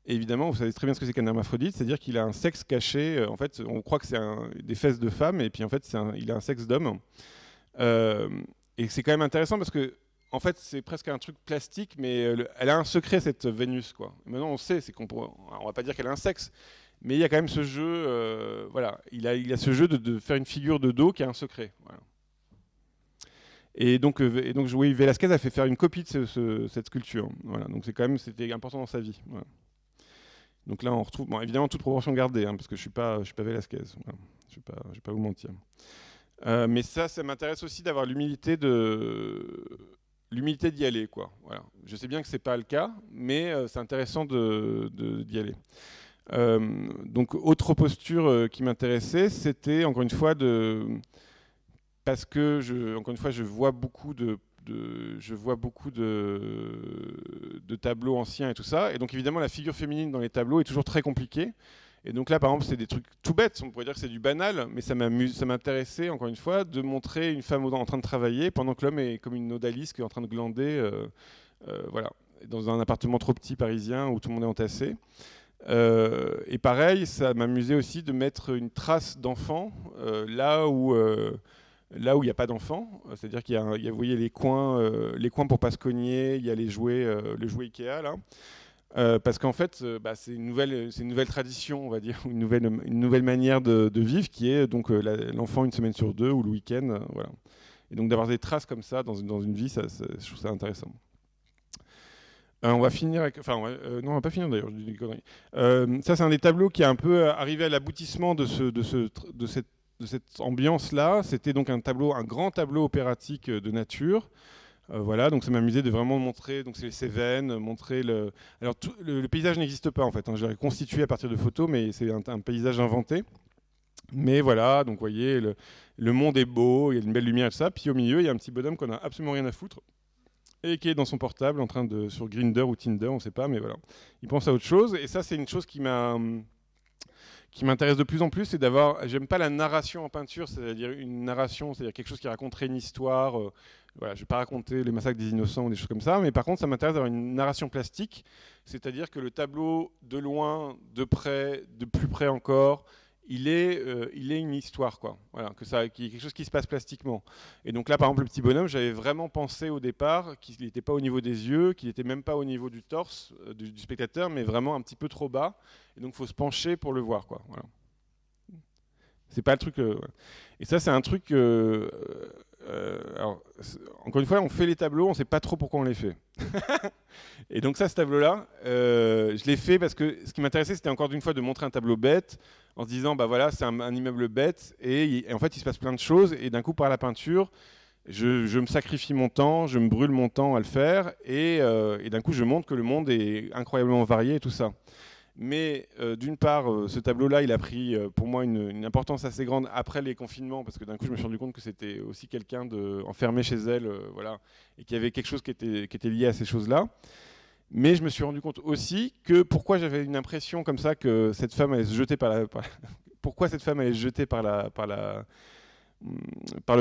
Et évidemment, vous savez très bien ce que c'est qu'un hermaphrodite, c'est-à-dire qu'il a un sexe caché. En fait, on croit que c'est des fesses de femme, et puis en fait, il a un sexe d'homme. Et c'est quand même intéressant parce que en fait, c'est presque un truc plastique, mais elle a un secret, cette Vénus, quoi. Et maintenant, on sait, on va pas dire qu'elle a un sexe, mais il y a quand même ce jeu, voilà. Il a ce jeu de faire une figure de dos qui a un secret. Voilà. Et donc, oui, Velázquez a fait faire une copie de cette sculpture. Voilà. Donc c'était important dans sa vie. Voilà. Donc là, on retrouve, bon, évidemment, toute proportion gardée, hein, parce que je suis pas Velázquez. Voilà. Je vais pas vous mentir. Mais ça m'intéresse aussi d'avoir l'humilité d'y aller, quoi. Voilà. Je sais bien que c'est pas le cas, mais c'est intéressant d'y aller. Donc autre posture qui m'intéressait, c'était encore une fois parce que encore une fois, je vois beaucoup de je vois beaucoup de tableaux anciens et tout ça. Et donc évidemment, la figure féminine dans les tableaux est toujours très compliquée. Et donc là, par exemple, c'est des trucs tout bêtes. On pourrait dire que c'est du banal, mais ça m'intéressait, encore une fois, de montrer une femme en train de travailler pendant que l'homme est comme une odalisque qui est en train de glander, voilà, dans un appartement trop petit parisien où tout le monde est entassé. Et pareil, ça m'amusait aussi de mettre une trace d'enfant là où il n'y a pas d'enfant. C'est-à-dire qu'il y a, vous voyez, les coins pour pas se cogner, il y a les jouets Ikea là. Parce qu'en fait, c'est une nouvelle tradition, on va dire, une nouvelle manière de vivre qui est donc l'enfant une semaine sur deux ou le week-end, voilà. Et donc d'avoir des traces comme ça dans une vie, je trouve ça intéressant. On va finir avec, non, on va pas finir d'ailleurs, je dis des conneries. Ça, c'est un des tableaux qui est un peu arrivé à l'aboutissement de cette ambiance-là. C'était donc un grand tableau opératique de nature. Voilà, donc ça m'amusait de vraiment montrer, donc c'est les Cévennes, montrer le. Alors le paysage n'existe pas en fait, hein, je l'ai reconstitué à partir de photos, mais c'est un paysage inventé. Mais voilà, donc vous voyez, le monde est beau, il y a une belle lumière et tout ça. Puis au milieu, il y a un petit bonhomme qu'on a absolument rien à foutre et qui est dans son portable en train sur Grindr ou Tinder, on ne sait pas, mais voilà. Il pense à autre chose. Et ça, c'est une chose qui m'intéresse de plus en plus, c'est d'avoir. J'aime pas la narration en peinture, c'est-à-dire une narration, c'est-à-dire quelque chose qui raconterait une histoire. Voilà, je vais pas raconter les massacres des innocents ou des choses comme ça, mais par contre, ça m'intéresse d'avoir une narration plastique, c'est-à-dire que le tableau, de loin, de près, de plus près encore, il est une histoire, quoi. Voilà, qu'il y ait quelque chose qui se passe plastiquement. Et donc là, par exemple, le petit bonhomme, j'avais vraiment pensé au départ qu'il n'était pas au niveau des yeux, qu'il n'était même pas au niveau du torse du spectateur, mais vraiment un petit peu trop bas. Et donc, il faut se pencher pour le voir, quoi. Voilà. C'est pas le truc. Et ça, c'est un truc. Alors, encore une fois, on fait les tableaux, on ne sait pas trop pourquoi on les fait. Et donc ça, ce tableau-là, je l'ai fait parce que ce qui m'intéressait, c'était encore une fois de montrer un tableau bête, en se disant, bah voilà, c'est un immeuble bête, et en fait, il se passe plein de choses, et d'un coup, par la peinture, je me sacrifie mon temps, je me brûle mon temps à le faire, et d'un coup, je montre que le monde est incroyablement varié et tout ça. Mais d'une part, ce tableau-là, il a pris pour moi une importance assez grande après les confinements, parce que d'un coup, je me suis rendu compte que c'était aussi quelqu'un enfermé chez elle, voilà, et qu'il y avait quelque chose qui était lié à ces choses-là. Mais je me suis rendu compte aussi que pourquoi j'avais une impression comme ça que cette femme allait se jeter pourquoi cette femme allait se jeter par le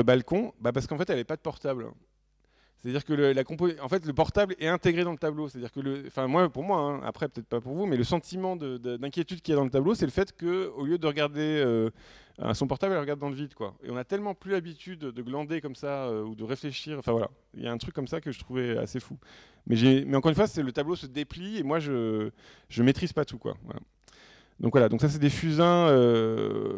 balcon, parce qu'en fait, elle n'avait pas de portable. C'est-à-dire que en fait, le portable est intégré dans le tableau. C'est-à-dire que pour moi, hein, après peut-être pas pour vous, mais le sentiment d'inquiétude qu'il y a dans le tableau, c'est le fait qu'au lieu de regarder son portable, elle regarde dans le vide, quoi. Et on a tellement plus l'habitude de glander comme ça ou de réfléchir. Enfin voilà, il y a un truc comme ça que je trouvais assez fou. Mais encore une fois, le tableau se déplie et moi je maîtrise pas tout, quoi. Voilà. Donc voilà, donc ça c'est des fusains,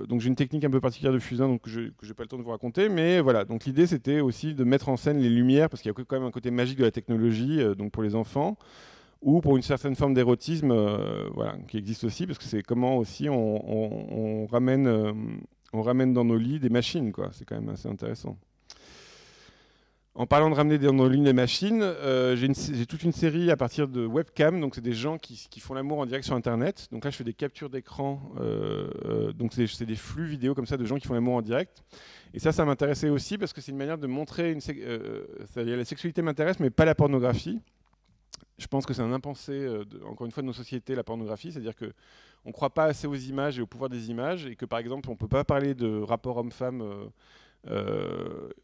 donc j'ai une technique un peu particulière de fusain donc que j'ai pas le temps de vous raconter, mais voilà, donc l'idée c'était aussi de mettre en scène les lumières, parce qu'il y a quand même un côté magique de la technologie, donc pour les enfants, ou pour une certaine forme d'érotisme, voilà, qui existe aussi, parce que c'est comment aussi on ramène dans nos lits des machines, quoi, c'est quand même assez intéressant. En parlant de ramener dans nos lignes des machines, j'ai toute une série à partir de webcam, donc c'est des gens qui font l'amour en direct sur Internet. Donc là, je fais des captures d'écran, donc c'est des flux vidéo comme ça de gens qui font l'amour en direct. Et ça m'intéressait aussi parce que c'est une manière de montrer la sexualité m'intéresse, mais pas la pornographie. Je pense que c'est un impensé, encore une fois, de nos sociétés, la pornographie, c'est-à-dire qu'on ne croit pas assez aux images et au pouvoir des images, et que par exemple, on ne peut pas parler de rapport homme-femme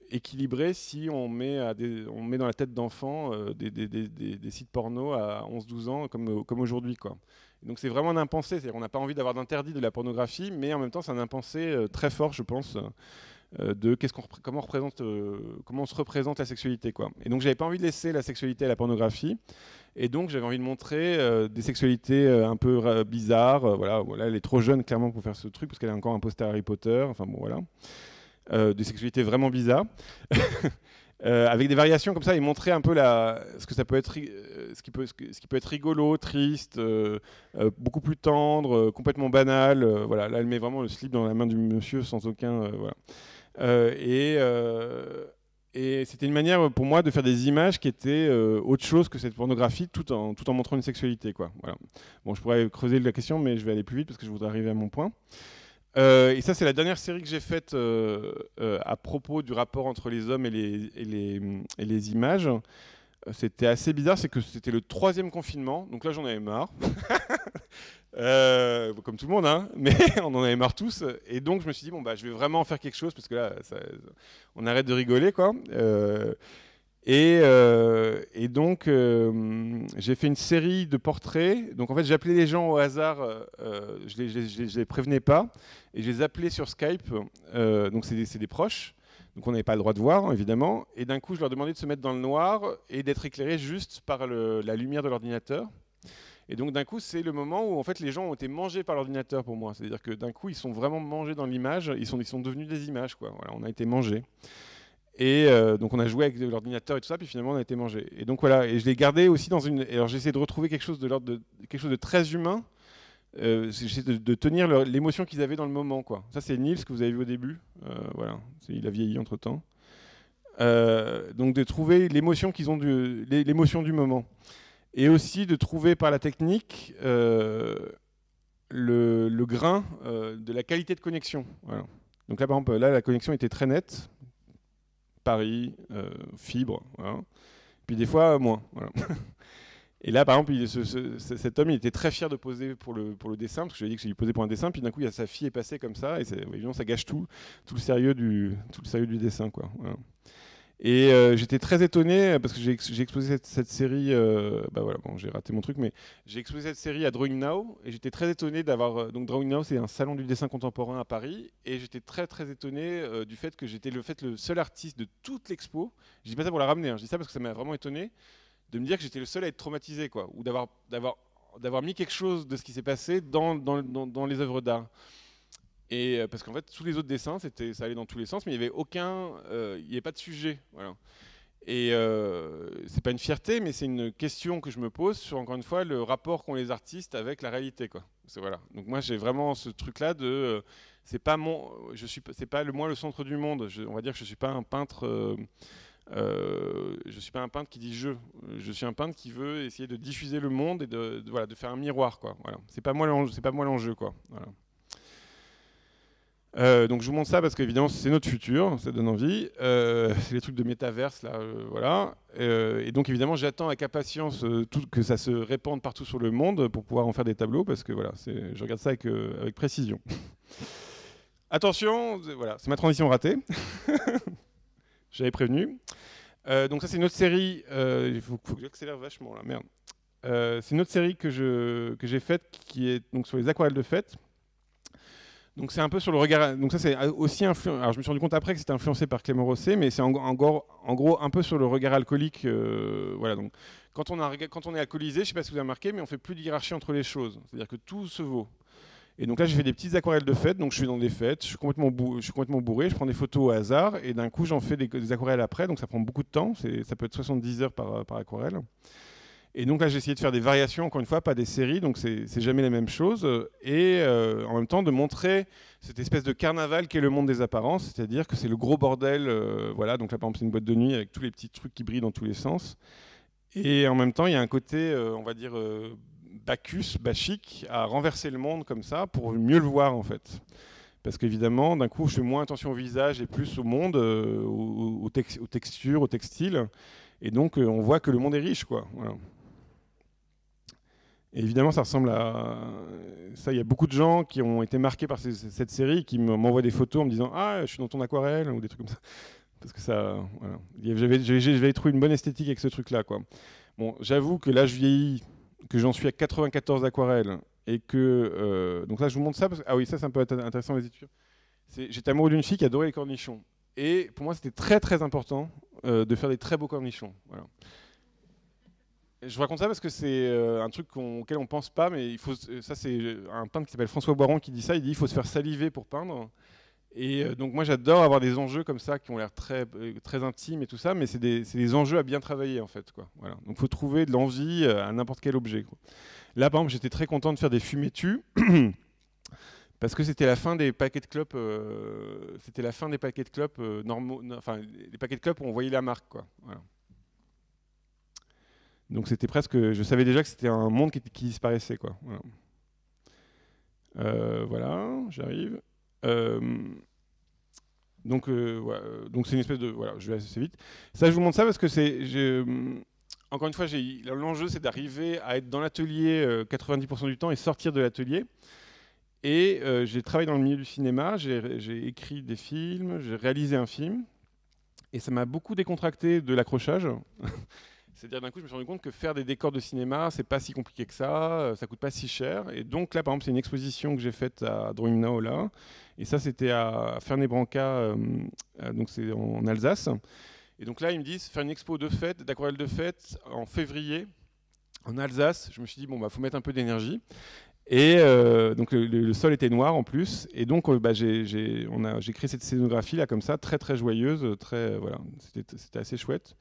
équilibré si on met dans la tête d'enfants des sites porno à 11-12 ans comme aujourd'hui, quoi. Et donc c'est vraiment un impensé, c'est-à-dire qu'on n'a pas envie d'avoir d'interdit de la pornographie, mais en même temps c'est un impensé très fort, je pense, de comment on se représente la sexualité, quoi. Et donc j'avais pas envie de laisser la sexualité à la pornographie, et donc j'avais envie de montrer des sexualités un peu bizarres. Voilà, elle est trop jeune clairement pour faire ce truc parce qu'elle a encore un poster Harry Potter, enfin bon voilà. Des sexualités vraiment bizarres, avec des variations comme ça, et montrer un peu ce que ça peut être, ce qui peut être rigolo, triste, beaucoup plus tendre, complètement banal. Voilà, là elle met vraiment le slip dans la main du monsieur sans aucun, voilà. Et c'était une manière pour moi de faire des images qui étaient autre chose que cette pornographie, tout en montrant une sexualité, quoi. Voilà. Bon, je pourrais creuser la question, mais je vais aller plus vite parce que je voudrais arriver à mon point. Et ça, c'est la dernière série que j'ai faite à propos du rapport entre les hommes et les images. C'était assez bizarre, c'est que c'était le 3e confinement, donc là j'en avais marre. Comme tout le monde, hein, mais on en avait marre tous. Et donc je me suis dit, bon, bah, je vais vraiment en faire quelque chose, parce que là, on arrête de rigoler, quoi. Et donc, j'ai fait une série de portraits. Donc, en fait, j'appelais les gens au hasard. Je les prévenais pas. Et je les appelais sur Skype. Donc, c'est des proches. Donc, on n'avait pas le droit de voir, évidemment. Et d'un coup, je leur demandais de se mettre dans le noir et d'être éclairés juste par la lumière de l'ordinateur. Et donc, d'un coup, c'est le moment où, en fait, les gens ont été mangés par l'ordinateur pour moi. C'est-à-dire que d'un coup, ils sont vraiment mangés dans l'image. Ils sont devenus des images, quoi. Voilà, on a été mangés. Et donc on a joué avec l'ordinateur et tout ça, puis finalement on a été mangé. Et donc voilà, et je l'ai gardé aussi dans une. Alors j'ai essayé de retrouver quelque chose de l'ordre de quelque chose de très humain. J'ai essayé de tenir l'émotion qu'ils avaient dans le moment, quoi. Ça c'est Niels que vous avez vu au début. Voilà, il a vieilli entre temps. Donc de trouver l'émotion qu'ils ont l'émotion du moment, et aussi de trouver par la technique le grain de la qualité de connexion. Voilà. Donc là par exemple, là la connexion était très nette. Paris, fibre, voilà. Puis des fois moins. Voilà. Et là, par exemple, cet homme, il était très fier de poser pour le dessin, parce que je lui ai dit que j'allais poser pour un dessin, puis d'un coup, sa fille est passée comme ça, et évidemment, ça gâche tout le sérieux du dessin, quoi. Voilà. Et j'étais très étonné, parce que j'ai exposé cette série, bah voilà, bon, j'ai raté mon truc, mais j'ai exposé cette série à Drawing Now, et j'étais très étonné d'avoir... donc Drawing Now, c'est un salon du dessin contemporain à Paris, et j'étais très très étonné du fait que j'étais le seul artiste de toute l'expo. Je dis pas ça pour la ramener, hein, je dis ça parce que ça m'a vraiment étonné, de me dire que j'étais le seul à être traumatisé, quoi, ou d'avoir mis quelque chose de ce qui s'est passé dans les œuvres d'art. Et parce qu'en fait, tous les autres dessins, ça allait dans tous les sens, mais il n'y avait il n'y avait pas de sujet. Voilà. Et c'est pas une fierté, mais c'est une question que je me pose sur, encore une fois, le rapport qu'ont les artistes avec la réalité, quoi. Voilà. Donc moi, j'ai vraiment ce truc-là de, c'est pas moi le centre du monde. On va dire que je suis pas un peintre. Je suis pas un peintre qui dit je. Je suis un peintre qui veut essayer de diffuser le monde et de faire un miroir, quoi. Voilà. C'est pas moi l'enjeu, quoi. Voilà. Donc je vous montre ça parce qu'évidemment c'est notre futur, ça donne envie. C'est les trucs de métaverse là, voilà. Et donc évidemment j'attends avec impatience que ça se répande partout sur le monde pour pouvoir en faire des tableaux, parce que voilà, je regarde ça avec précision. Attention, voilà, c'est ma transition ratée. J'avais prévenu. Donc ça c'est une autre série. Il faut que j'accélère vachement là, merde. C'est une autre série que j'ai faite qui est donc sur les aquarelles de fête. Donc c'est un peu sur le regard. Donc ça c'est aussi influencé. Alors je me suis rendu compte après que c'était influencé par Clément Rosset, mais c'est en gros un peu sur le regard alcoolique. Voilà. Donc quand on est alcoolisé, je sais pas si vous avez remarqué, mais on fait plus de hiérarchie entre les choses. C'est-à-dire que tout se vaut. Et donc là j'ai fait des petites aquarelles de fête. Donc je suis dans des fêtes, je suis complètement bourré, je prends des photos au hasard et d'un coup j'en fais des aquarelles après. Donc ça prend beaucoup de temps. Ça peut être 70 heures par aquarelle. Et donc là, j'ai essayé de faire des variations, encore une fois, pas des séries, donc c'est jamais la même chose. Et en même temps, de montrer cette espèce de carnaval qu'est le monde des apparences, c'est-à-dire que c'est le gros bordel. Voilà, donc là, par exemple, c'est une boîte de nuit avec tous les petits trucs qui brillent dans tous les sens. Et en même temps, il y a un côté, on va dire, Bacchus, bachique, à renverser le monde comme ça pour mieux le voir, en fait. Parce qu'évidemment, d'un coup, je fais moins attention au visage et plus au monde, aux textures, au textile. Et donc, on voit que le monde est riche, quoi. Voilà. Et évidemment, ça ressemble à ça. Il y a beaucoup de gens qui ont été marqués par cette série, qui m'envoient des photos en me disant « Ah, je suis dans ton aquarelle » ou des trucs comme ça. Parce que ça, voilà. J'avais trouvé une bonne esthétique avec ce truc-là, quoi. Bon, j'avoue que là, je vieillis, que j'en suis à 94 aquarelles, et que... donc là, je vous montre ça, parce que... Ah oui, ça, c'est un peu intéressant, les études. J'étais amoureux d'une fille qui adorait les cornichons. Et pour moi, c'était très, très important de faire des très beaux cornichons. Voilà. Je vous raconte ça parce que c'est un truc auquel on ne pense pas, mais ça c'est un peintre qui s'appelle François Boiron qui dit ça, il dit il faut se faire saliver pour peindre. Et donc moi j'adore avoir des enjeux comme ça qui ont l'air très, très intimes et tout ça, mais c'est des enjeux à bien travailler en fait, quoi. Voilà. Donc il faut trouver de l'envie à n'importe quel objet, quoi. Là par exemple j'étais très content de faire des fumées tues parce que c'était la fin des paquets de clopes, normaux, enfin les paquets de clopes où on voyait la marque, quoi. Voilà. Donc c'était presque, je savais déjà que c'était un monde qui disparaissait, quoi. Voilà, voilà, j'arrive. Voilà. Donc c'est une espèce de... Voilà, je vais assez vite. Ça, je vous montre ça parce que encore une fois, l'enjeu, c'est d'arriver à être dans l'atelier 90% du temps et sortir de l'atelier. Et j'ai travaillé dans le milieu du cinéma, j'ai écrit des films, j'ai réalisé un film. Et ça m'a beaucoup décontracté de l'accrochage. C'est-à-dire, d'un coup, je me suis rendu compte que faire des décors de cinéma, c'est pas si compliqué que ça coûte pas si cher. Et donc là, par exemple, c'est une exposition que j'ai faite à Drawing Now, là. Et ça, c'était à Ferney-Branca, donc c'est en Alsace. Et donc là, ils me disent, faire une expo de fête, d'aquarelle de fête, en février, en Alsace. Je me suis dit, bon, bah, faut mettre un peu d'énergie. Et donc le sol était noir en plus. Et donc, j'ai créé cette scénographie, là, comme ça, très, très joyeuse. Voilà, c'était assez chouette.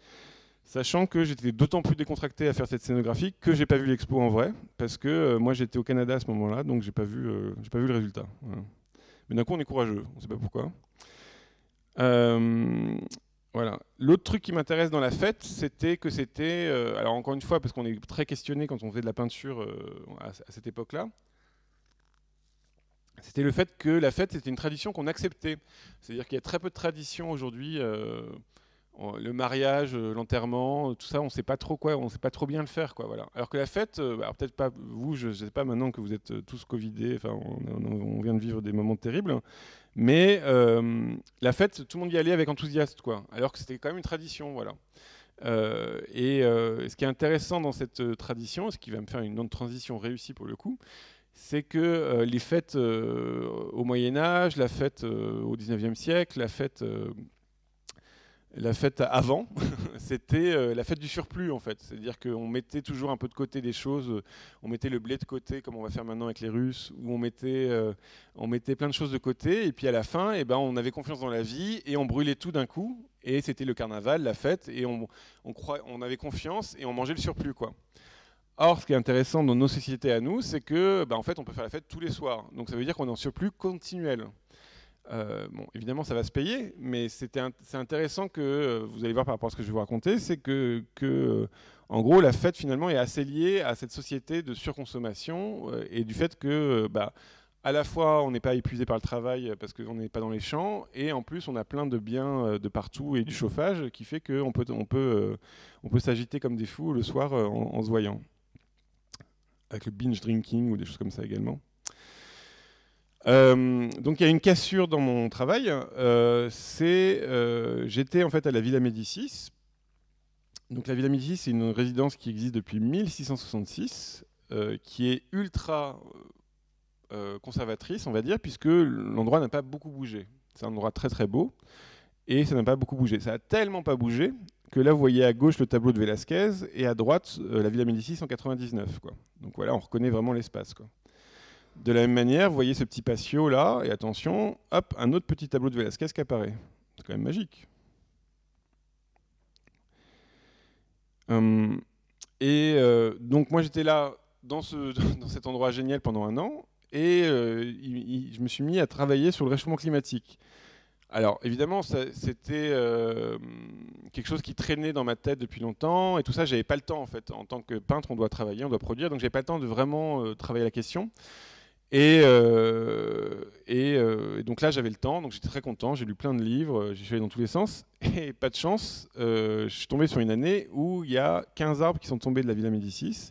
Sachant que j'étais d'autant plus décontracté à faire cette scénographie que j'ai pas vu l'expo en vrai, parce que moi j'étais au Canada à ce moment-là, donc j'ai pas vu le résultat. Voilà. Mais d'un coup on est courageux, on sait pas pourquoi. Voilà. L'autre truc qui m'intéresse dans la fête, c'était que c'était, alors encore une fois, parce qu'on est très questionné quand on faisait de la peinture à cette époque-là, c'était le fait que la fête c'était une tradition qu'on acceptait. C'est-à-dire qu'il y a très peu de traditions aujourd'hui. Le mariage, l'enterrement, tout ça, on sait pas trop bien le faire, quoi. Voilà. Alors que la fête, alors peut-être pas vous, je sais pas maintenant que vous êtes tous covidés, enfin, on vient de vivre des moments terribles, mais la fête, tout le monde y allait avec enthousiasme, quoi. Alors que c'était quand même une tradition, voilà. Ce qui est intéressant dans cette tradition, ce qui va me faire une transition réussie pour le coup, c'est que les fêtes au Moyen Âge, la fête au 19e siècle, la fête avant, c'était la fête du surplus en fait. C'est-à-dire qu'on mettait toujours un peu de côté des choses. On mettait le blé de côté comme on va faire maintenant avec les Russes, où on mettait plein de choses de côté. Et puis à la fin, on avait confiance dans la vie et on brûlait tout d'un coup. Et c'était le carnaval, la fête, et on avait confiance et on mangeait le surplus, quoi. Or, ce qui est intéressant dans nos sociétés à nous, c'est que en fait, on peut faire la fête tous les soirs. Donc ça veut dire qu'on est en surplus continuel. Bon, évidemment, ça va se payer, mais c'est intéressant que vous allez voir par rapport à ce que je vais vous raconter, c'est que en gros, la fête finalement est assez liée à cette société de surconsommation et du fait que, à la fois, on n'est pas épuisé par le travail parce qu'on n'est pas dans les champs, et en plus, on a plein de biens de partout et du chauffage qui fait qu'on peut s'agiter comme des fous le soir en se voyant, avec le binge drinking ou des choses comme ça également. Donc il y a une cassure dans mon travail. J'étais en fait à la Villa Médicis. Donc la Villa Médicis, c'est une résidence qui existe depuis 1666, qui est ultra conservatrice, on va dire, puisque l'endroit n'a pas beaucoup bougé. C'est un endroit très très beau, et ça n'a pas beaucoup bougé. Ça a tellement pas bougé que là, vous voyez à gauche le tableau de Velázquez, et à droite la Villa Médicis en 99, quoi. Donc voilà, on reconnaît vraiment l'espace, quoi. De la même manière, vous voyez ce petit patio là, et attention, hop, un autre petit tableau de Velázquez qui apparaît. C'est quand même magique. Donc moi j'étais là dans cet endroit génial pendant un an, et je me suis mis à travailler sur le réchauffement climatique. Alors évidemment, c'était quelque chose qui traînait dans ma tête depuis longtemps, et tout ça, j'avais pas le temps en fait. En tant que peintre, on doit travailler, on doit produire, donc j'avais pas le temps de vraiment travailler la question. Et donc là, j'avais le temps, donc j'étais très content. J'ai lu plein de livres, j'ai fait dans tous les sens. Et pas de chance, je suis tombé sur une année où il y a 15 arbres qui sont tombés de la Villa Médicis.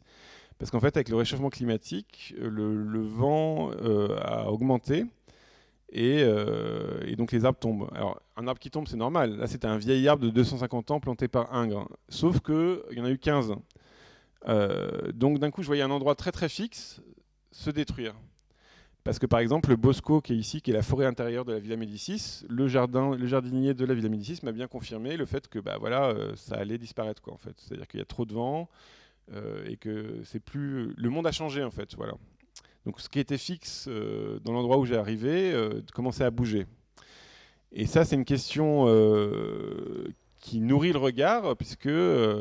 Parce qu'en fait, avec le réchauffement climatique, le vent a augmenté. Et donc les arbres tombent. Alors, un arbre qui tombe, c'est normal. Là, c'était un vieil arbre de 250 ans planté par Ingres. Sauf qu'il y en a eu 15. Donc d'un coup, je voyais un endroit très très fixe se détruire. Parce que par exemple, le Bosco qui est ici, qui est la forêt intérieure de la Villa Médicis, le jardinier de la Villa Médicis m'a bien confirmé le fait que ça allait disparaître, quoi, en fait. C'est-à-dire qu'il y a trop de vent et que c'est plus... Le monde a changé, en fait, voilà. Donc ce qui était fixe dans l'endroit où j'ai arrivé commençait à bouger. Et ça, c'est une question qui nourrit le regard, puisque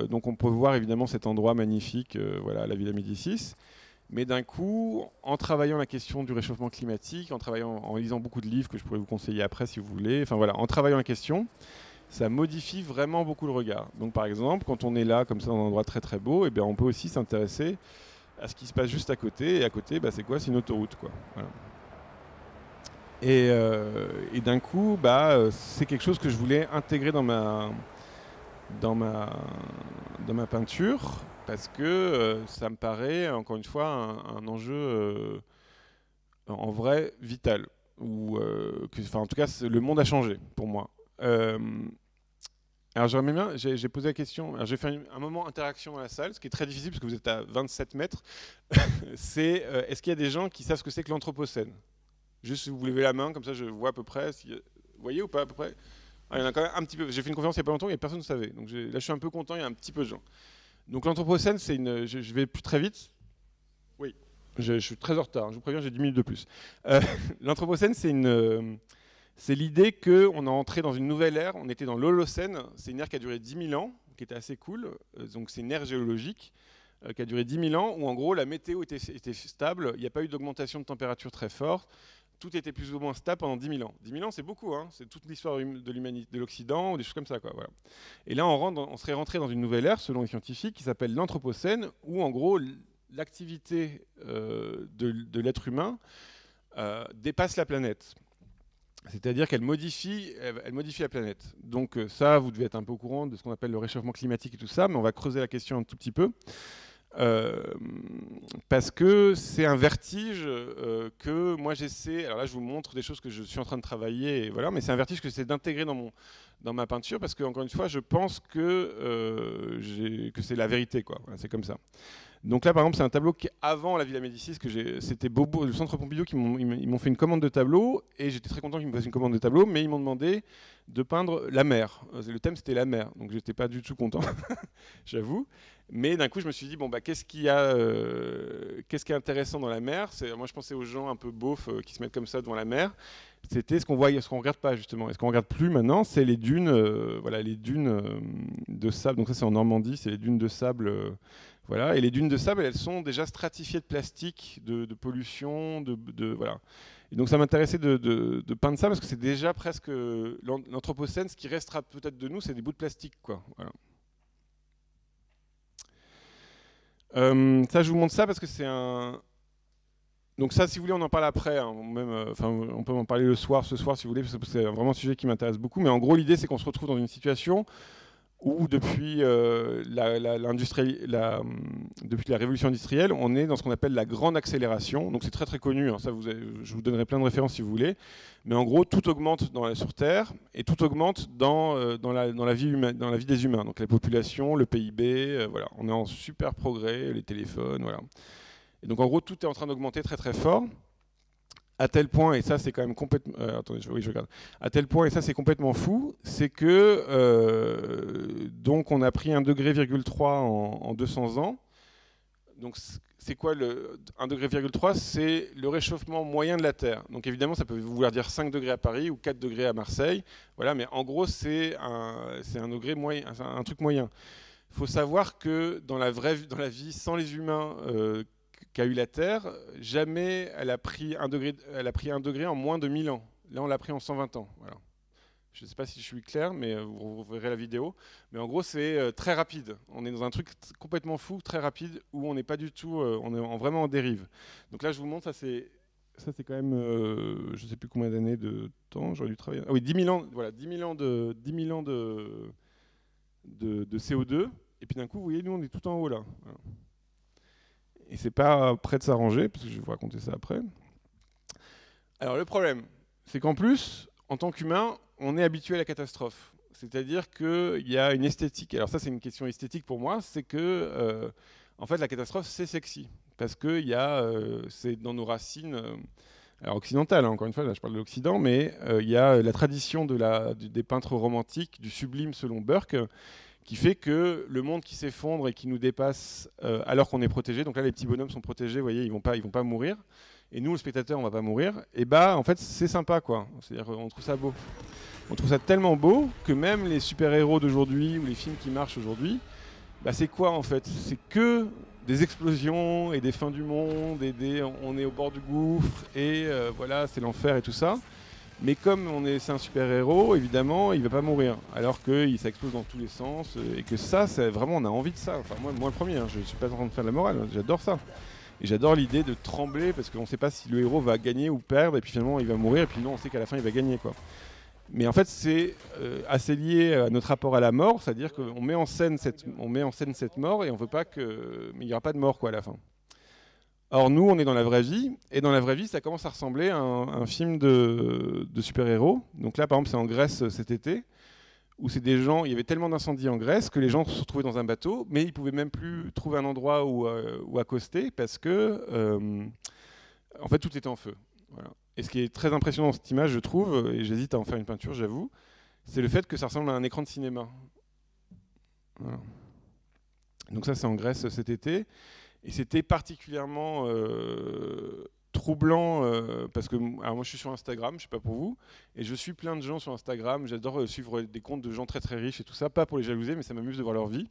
donc on peut voir évidemment cet endroit magnifique, voilà, la Villa Médicis. Mais d'un coup, en travaillant la question du réchauffement climatique, en lisant beaucoup de livres que je pourrais vous conseiller après si vous voulez, enfin voilà, en travaillant la question, ça modifie vraiment beaucoup le regard. Donc par exemple, quand on est là, comme ça, dans un endroit très très beau, on peut aussi s'intéresser à ce qui se passe juste à côté. Et à côté, c'est quoi? C'est une autoroute, quoi. Voilà. Et d'un coup, c'est quelque chose que je voulais intégrer dans ma peinture, parce que ça me paraît, encore une fois, un enjeu en vrai vital. En tout cas, le monde a changé pour moi. Alors j'aimerais bien, j'ai posé la question, j'ai fait un moment interaction dans la salle, ce qui est très difficile parce que vous êtes à 27 mètres. C'est est-ce qu'il y a des gens qui savent ce que c'est que l'anthropocène? Juste si vous levez la main, comme ça je vois à peu près. Vous voyez ou pas à peu près? Il y en a quand même un petit peu. J'ai fait une conférence il n'y a pas longtemps et personne ne savait. Donc là je suis un peu content, il y a un petit peu de gens. Donc l'anthropocène, c'est une. Je vais plus très vite. Oui, je suis très en retard, je vous préviens, j'ai 10 minutes de plus. L'anthropocène, c'est l'idée qu'on est entré dans une nouvelle ère. On était dans l'Holocène. C'est une ère qui a duré 10 000 ans, qui était assez cool. Donc c'est une ère géologique qui a duré 10 000 ans, où en gros la météo était stable. Il n'y a pas eu d'augmentation de température très forte. Tout était plus ou moins stable pendant 10 000 ans. 10 000 ans, c'est beaucoup. Hein, c'est toute l'histoire de l'humanité, de l'Occident, ou des choses comme ça, quoi, voilà. Et là, on serait rentré dans une nouvelle ère, selon les scientifiques, qui s'appelle l'Anthropocène, où en gros l'activité de l'être humain dépasse la planète. C'est-à-dire qu'elle modifie la planète. Donc ça, vous devez être un peu au courant de ce qu'on appelle le réchauffement climatique et tout ça, mais on va creuser la question un tout petit peu. Parce que c'est un vertige que moi j'essaie, alors là je vous montre des choses que je suis en train de travailler, et voilà, mais c'est un vertige que j'essaie d'intégrer dans ma peinture, parce que encore une fois je pense que c'est la vérité, quoi. Voilà, c'est comme ça. Donc là par exemple c'est un tableau qui avant la Villa Médicis, c'était Bobo, le Centre Pompidou ils m'ont fait une commande de tableau, et j'étais très content qu'ils me fassent une commande de tableau, mais ils m'ont demandé de peindre la mer. Le thème c'était la mer, donc j'étais pas du tout content, j'avoue. Mais d'un coup, je me suis dit, bon, qu'est-ce qui est intéressant dans la mer? Moi, je pensais aux gens un peu beaufs qui se mettent comme ça devant la mer. C'était ce qu'on voit, ce qu'on regarde pas, justement. Et ce qu'on regarde plus maintenant, c'est les dunes, les dunes de sable. Donc ça, c'est en Normandie, c'est les dunes de sable. Voilà. Et les dunes de sable, elles sont déjà stratifiées de plastique, de pollution, voilà. Et donc ça m'intéressait de peindre ça, parce que c'est déjà presque l'Anthropocène. Ce qui restera peut-être de nous, c'est des bouts de plastique, quoi. Voilà. Ça, je vous montre ça parce que c'est un. Donc ça, si vous voulez, on en parle après. Hein, on peut en parler ce soir, si vous voulez, parce que c'est vraiment un sujet qui m'intéresse beaucoup. Mais en gros, l'idée, c'est qu'on se retrouve dans une situation où, depuis depuis la révolution industrielle, on est dans ce qu'on appelle la grande accélération. Donc c'est très très connu. Hein, ça, je vous donnerai plein de références si vous voulez. Mais en gros, tout augmente sur Terre et tout augmente dans la vie des humains. Donc la population, le PIB, voilà. On est en super progrès, les téléphones, voilà. Et donc en gros, tout est en train d'augmenter très très fort. À tel point, et ça c'est quand même complètement. Attendez, je regarde. À tel point, et ça c'est complètement fou, c'est que donc on a pris 1,3 degré en 200 ans. Donc c'est quoi 1,3 degré? C'est le réchauffement moyen de la Terre. Donc évidemment, ça peut vouloir dire 5 degrés à Paris ou 4 degrés à Marseille. Voilà, mais en gros, c'est un degré moyen, un truc moyen. Il faut savoir que dans la vie, sans les humains qu'a eu la Terre, jamais elle a pris 1 degré en moins de 1000 ans. Là, on l'a pris en 120 ans. Voilà. Je ne sais pas si je suis clair, mais vous verrez la vidéo. Mais en gros, c'est très rapide. On est dans un truc complètement fou, très rapide, où on n'est pas du tout, on est vraiment en dérive. Donc là, je vous montre, ça c'est quand même, je ne sais plus combien d'années de temps, j'aurais dû travailler. Ah oui, 10 000 ans, voilà, 10 000 ans de CO2. Et puis d'un coup, vous voyez, nous, on est tout en haut là. Voilà. Et c'est pas prêt de s'arranger, parce que je vais vous raconter ça après. Alors le problème, c'est qu'en plus, en tant qu'humain, on est habitué à la catastrophe. C'est-à-dire qu'il y a une esthétique. Alors ça, c'est une question esthétique pour moi. C'est que, en fait, la catastrophe, c'est sexy. Parce que c'est dans nos racines alors occidentales. Hein, encore une fois, là, je parle de l'Occident. Mais il y a la tradition des peintres romantiques, du sublime selon Burke, qui fait que le monde qui s'effondre et qui nous dépasse alors qu'on est protégé. Donc là, les petits bonhommes sont protégés. Vous voyez, ils vont pas mourir. Et nous, le spectateur, on va pas mourir. Et en fait, c'est sympa, quoi. C'est-à-dire qu'on trouve ça beau. On trouve ça tellement beau que même les super-héros d'aujourd'hui ou les films qui marchent aujourd'hui, c'est quoi en fait? C'est que des explosions et des fins du monde et on est au bord du gouffre et voilà, c'est l'enfer et tout ça. Mais comme c'est un super-héros, évidemment, il va pas mourir. Alors que ça explose dans tous les sens et que ça, c'est vraiment, on a envie de ça. Enfin, moi le premier, hein, je suis pas en train de faire de la morale, hein, j'adore ça. Et j'adore l'idée de trembler parce qu'on ne sait pas si le héros va gagner ou perdre, et puis finalement il va mourir, et puis nous on sait qu'à la fin il va gagner, quoi. Mais en fait c'est assez lié à notre rapport à la mort, c'est-à-dire qu'on met en scène cette mort et on veut pas que, mais il n'y aura pas de mort, quoi, à la fin. Or nous on est dans la vraie vie, et dans la vraie vie ça commence à ressembler à un film de super-héros. Donc là par exemple c'est en Grèce cet été, où c'est des gens, il y avait tellement d'incendies en Grèce que les gens se retrouvaient dans un bateau, mais ils pouvaient même plus trouver un endroit où accoster parce que en fait tout était en feu. Voilà. Et ce qui est très impressionnant dans cette image, je trouve, et j'hésite à en faire une peinture, j'avoue, c'est le fait que ça ressemble à un écran de cinéma. Voilà. Donc ça c'est en Grèce cet été, et c'était particulièrement troublant parce que alors moi je suis sur Instagram, je sais pas pour vous, et je suis plein de gens sur Instagram. J'adore suivre des comptes de gens très très riches et tout ça, pas pour les jalouser, mais ça m'amuse de voir leur vie.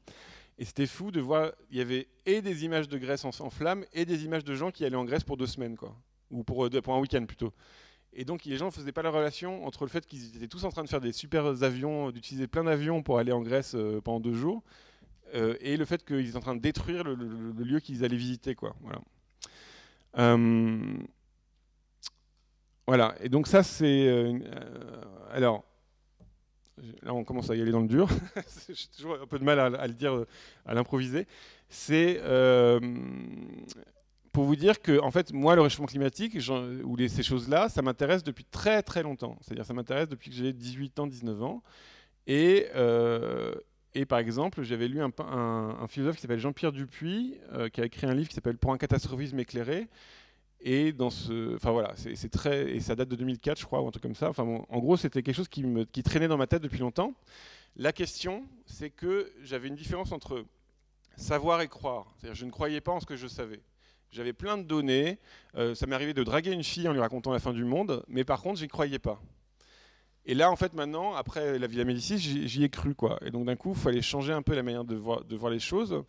Et c'était fou de voir, il y avait et des images de Grèce en flammes et des images de gens qui allaient en Grèce pour 2 semaines, quoi, ou pour un week-end plutôt. Et donc les gens ne faisaient pas la relation entre le fait qu'ils étaient tous en train de faire des super avions, d'utiliser plein d'avions pour aller en Grèce pendant 2 jours, et le fait qu'ils étaient en train de détruire le lieu qu'ils allaient visiter, quoi. Voilà. Voilà, et donc ça c'est... alors, là on commence à y aller dans le dur, j'ai toujours un peu de mal à le dire, à l'improviser. C'est pour vous dire que en fait, moi le réchauffement climatique, ou ces choses-là, ça m'intéresse depuis très très longtemps. C'est-à-dire ça m'intéresse depuis que j'ai 18 ans, 19 ans. Et par exemple, j'avais lu un philosophe qui s'appelle Jean-Pierre Dupuy, qui a écrit un livre qui s'appelle Pour un catastrophisme éclairé. Et enfin voilà, c'est très, et ça date de 2004, je crois, ou un truc comme ça. Enfin bon, en gros, c'était quelque chose qui traînait dans ma tête depuis longtemps. La question, c'est que j'avais une différence entre savoir et croire. C'est-à-dire, je ne croyais pas en ce que je savais. J'avais plein de données. Ça m'est arrivé de draguer une fille en lui racontant la fin du monde, mais par contre, j'y croyais pas. Et là, en fait, maintenant, après la Villa Médicis, j'y ai cru, quoi. Et donc, d'un coup, il fallait changer un peu la manière de voir les choses.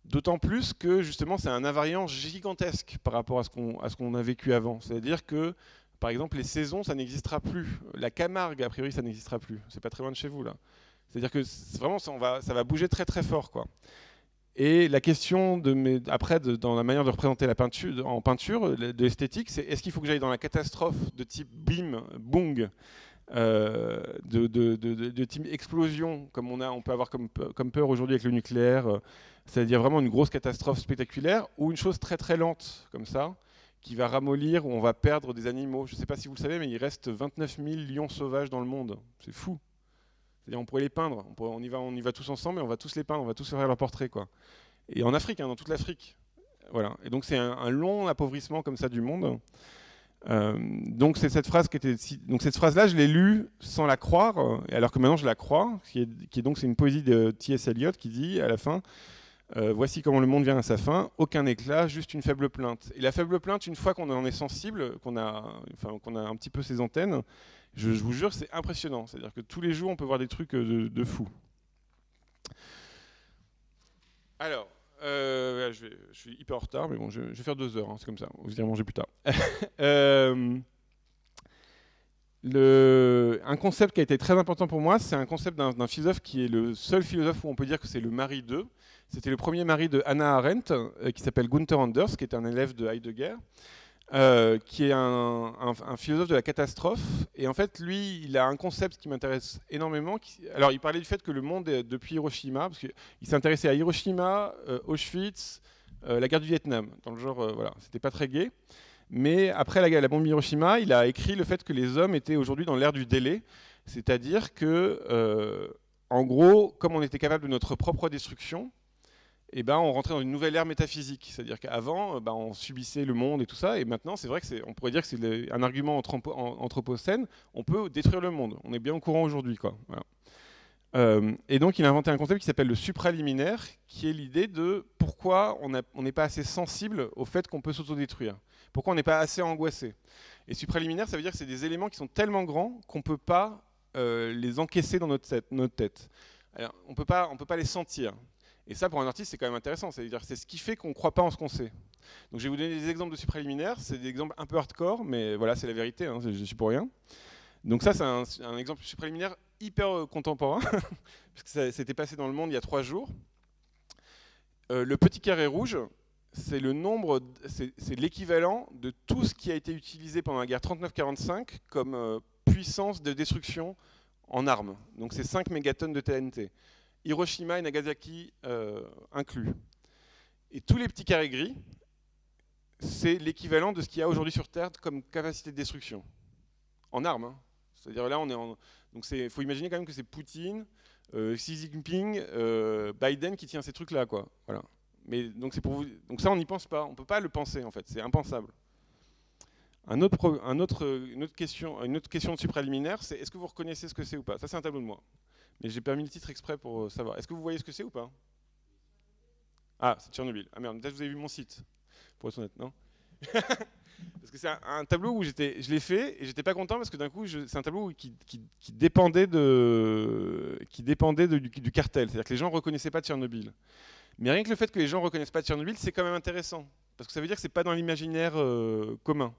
D'autant plus que, justement, c'est un invariant gigantesque par rapport à ce qu'on a vécu avant. C'est-à-dire que, par exemple, les saisons, ça n'existera plus. La Camargue, a priori, ça n'existera plus. C'est pas très loin de chez vous, là. C'est-à-dire que, vraiment, ça va bouger très, très fort, quoi. Et la question, après, dans la manière de représenter la peinture, en peinture, de l'esthétique, c'est est-ce qu'il faut que j'aille dans la catastrophe de type bim, boong, de type explosion, comme on peut avoir comme peur aujourd'hui avec le nucléaire, c'est-à-dire vraiment une grosse catastrophe spectaculaire, ou une chose très très lente, comme ça, qui va ramollir, où on va perdre des animaux. Je ne sais pas si vous le savez, mais il reste 29 000 lions sauvages dans le monde. C'est fou. C'est-à-dire on pourrait les peindre, on y va tous ensemble, et on va tous les peindre, on va tous faire leur portrait, quoi. Et en Afrique, dans toute l'Afrique. Voilà. Et donc c'est un long appauvrissement comme ça du monde. Donc c'est cette phrase donc cette phrase-là, je l'ai lue sans la croire, alors que maintenant je la crois. C'est une poésie de T.S. Eliot qui dit à la fin voici comment le monde vient à sa fin, aucun éclat, juste une faible plainte. Et la faible plainte, une fois qu'on en est sensible, qu'on a un petit peu ses antennes, je vous jure, c'est impressionnant. C'est-à-dire que tous les jours, on peut voir des trucs de fou. Alors. Je suis hyper en retard, mais bon, je vais faire 2 heures, hein, c'est comme ça. Vous irez manger plus tard. Un concept qui a été très important pour moi, c'est un concept d'un philosophe qui est le seul philosophe où on peut dire que c'est le mari d'eux. C'était le premier mari de Hannah Arendt, qui s'appelle Gunther Anders, qui est un élève de Heidegger, qui est un philosophe de la catastrophe. Et en fait, lui, il a un concept qui m'intéresse énormément. Alors, il parlait du fait que le monde, depuis Hiroshima, parce qu'il s'intéressait à Hiroshima, Auschwitz, la guerre du Vietnam. Dans le genre, voilà, c'était pas très gai. Mais après la bombe Hiroshima, il a écrit le fait que les hommes étaient aujourd'hui dans l'ère du délai. C'est-à-dire que, en gros, comme on était capable de notre propre destruction, eh ben, on rentrait dans une nouvelle ère métaphysique. C'est-à-dire qu'avant, on subissait le monde et tout ça, et maintenant, c'est vrai on pourrait dire que c'est un argument anthropocène. On peut détruire le monde. On est bien au courant aujourd'hui, quoi. Voilà. Et donc, il a inventé un concept qui s'appelle le supraliminaire, qui est l'idée de pourquoi on n'est pas assez sensible au fait qu'on peut s'autodétruire. Pourquoi on n'est pas assez angoissé. Et supraliminaire, ça veut dire que c'est des éléments qui sont tellement grands qu'on ne peut pas les encaisser dans notre tête. Alors, on peut pas les sentir. Et ça, pour un artiste, c'est quand même intéressant. C'est-à-dire c'est ce qui fait qu'on ne croit pas en ce qu'on sait. Donc, je vais vous donner des exemples de supraliminaires. C'est des exemples un peu hardcore, mais voilà, c'est la vérité. Hein, je ne suis pour rien. Donc ça, c'est un exemple supraliminaire hyper contemporain, parce que ça s'était passé dans le monde il y a 3 jours. Le petit carré rouge, c'est le nombre, c'est l'équivalent de tout ce qui a été utilisé pendant la guerre 39-45 comme puissance de destruction en armes. Donc c'est 5 mégatonnes de TNT. Hiroshima et Nagasaki inclus. Et tous les petits carrés gris, c'est l'équivalent de ce qu'il y a aujourd'hui sur Terre comme capacité de destruction. En armes. Hein. C'est-à-dire là, on est en... Donc il faut imaginer quand même que c'est Poutine, Xi Jinping, Biden qui tient ces trucs-là, quoi. Voilà. Mais donc c'est pour vous. Donc ça, on n'y pense pas. On ne peut pas le penser, en fait. C'est impensable. Une autre question de supraliminaire, c'est est-ce que vous reconnaissez ce que c'est ou pas? Ça, c'est un tableau de moi. Mais j'ai pas mis le titre exprès pour savoir. Est-ce que vous voyez ce que c'est ou pas? Ah, c'est Tchernobyl. Ah merde, peut-être vous avez vu mon site. Pour être honnête, non? Parce que c'est un tableau où je l'ai fait et j'étais pas content parce que d'un coup, c'est un tableau qui dépendait du cartel. C'est-à-dire que les gens ne reconnaissaient pas Tchernobyl. Mais rien que le fait que les gens ne reconnaissent pas Tchernobyl, c'est quand même intéressant. Parce que ça veut dire que c'est pas dans l'imaginaire commun.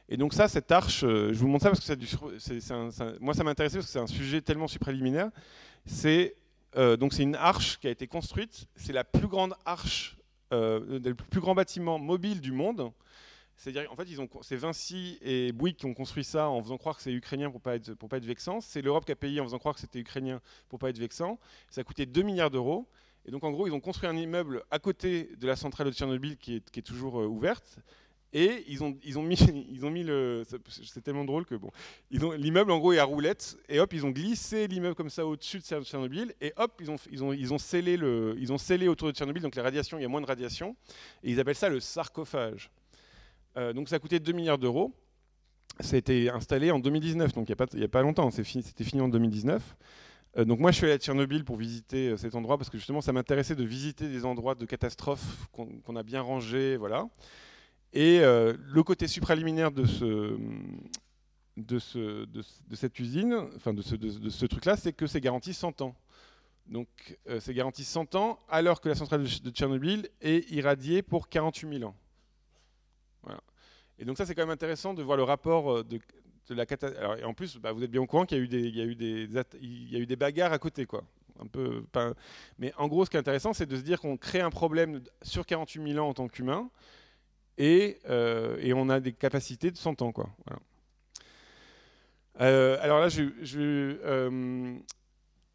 Et donc ça, cette arche, je vous montre ça parce que moi ça m'intéressait parce que c'est un sujet tellement supraliminaire. Donc c'est une arche qui a été construite. C'est la plus grande arche, le plus grand bâtiment mobile du monde. C'est-à-dire, en fait, c'est Vinci et Bouygues qui ont construit ça en faisant croire que c'est ukrainien pour pas être vexant. C'est l'Europe qui a payé en faisant croire que c'était ukrainien pour pas être vexant. Ça a coûté 2 milliards d'euros. Et donc, en gros, ils ont construit un immeuble à côté de la centrale de Tchernobyl qui est toujours ouverte. Et ils ont mis le... C'est tellement drôle que bon... L'immeuble, en gros, est à roulettes. Et hop, ils ont glissé l'immeuble comme ça au-dessus de Tchernobyl. Et hop, ils ont scellé autour de Tchernobyl. Donc, les radiations, il y a moins de radiations. Et ils appellent ça le sarcophage. Donc ça a coûté 2 milliards d'euros. Ça a été installé en 2019, donc il n'y a pas longtemps, c'était fini en 2019. Donc moi je suis allé à Tchernobyl pour visiter cet endroit parce que justement ça m'intéressait de visiter des endroits de catastrophe qu'on a bien rangés, voilà. Et le côté supraliminaire de cette usine, enfin de ce truc-là, c'est que c'est garanti 100 ans. Donc c'est garanti 100 ans alors que la centrale de Tchernobyl est irradiée pour 48 000 ans. Voilà. Et donc ça c'est quand même intéressant de voir le rapport de la catastrophe. Et en plus, vous êtes bien au courant qu'il y a eu des bagarres à côté, quoi. Un peu, pas... Mais en gros, ce qui est intéressant, c'est de se dire qu'on crée un problème sur 48 000 ans en tant qu'humain, et on a des capacités de 100 ans, quoi. Voilà. Alors là,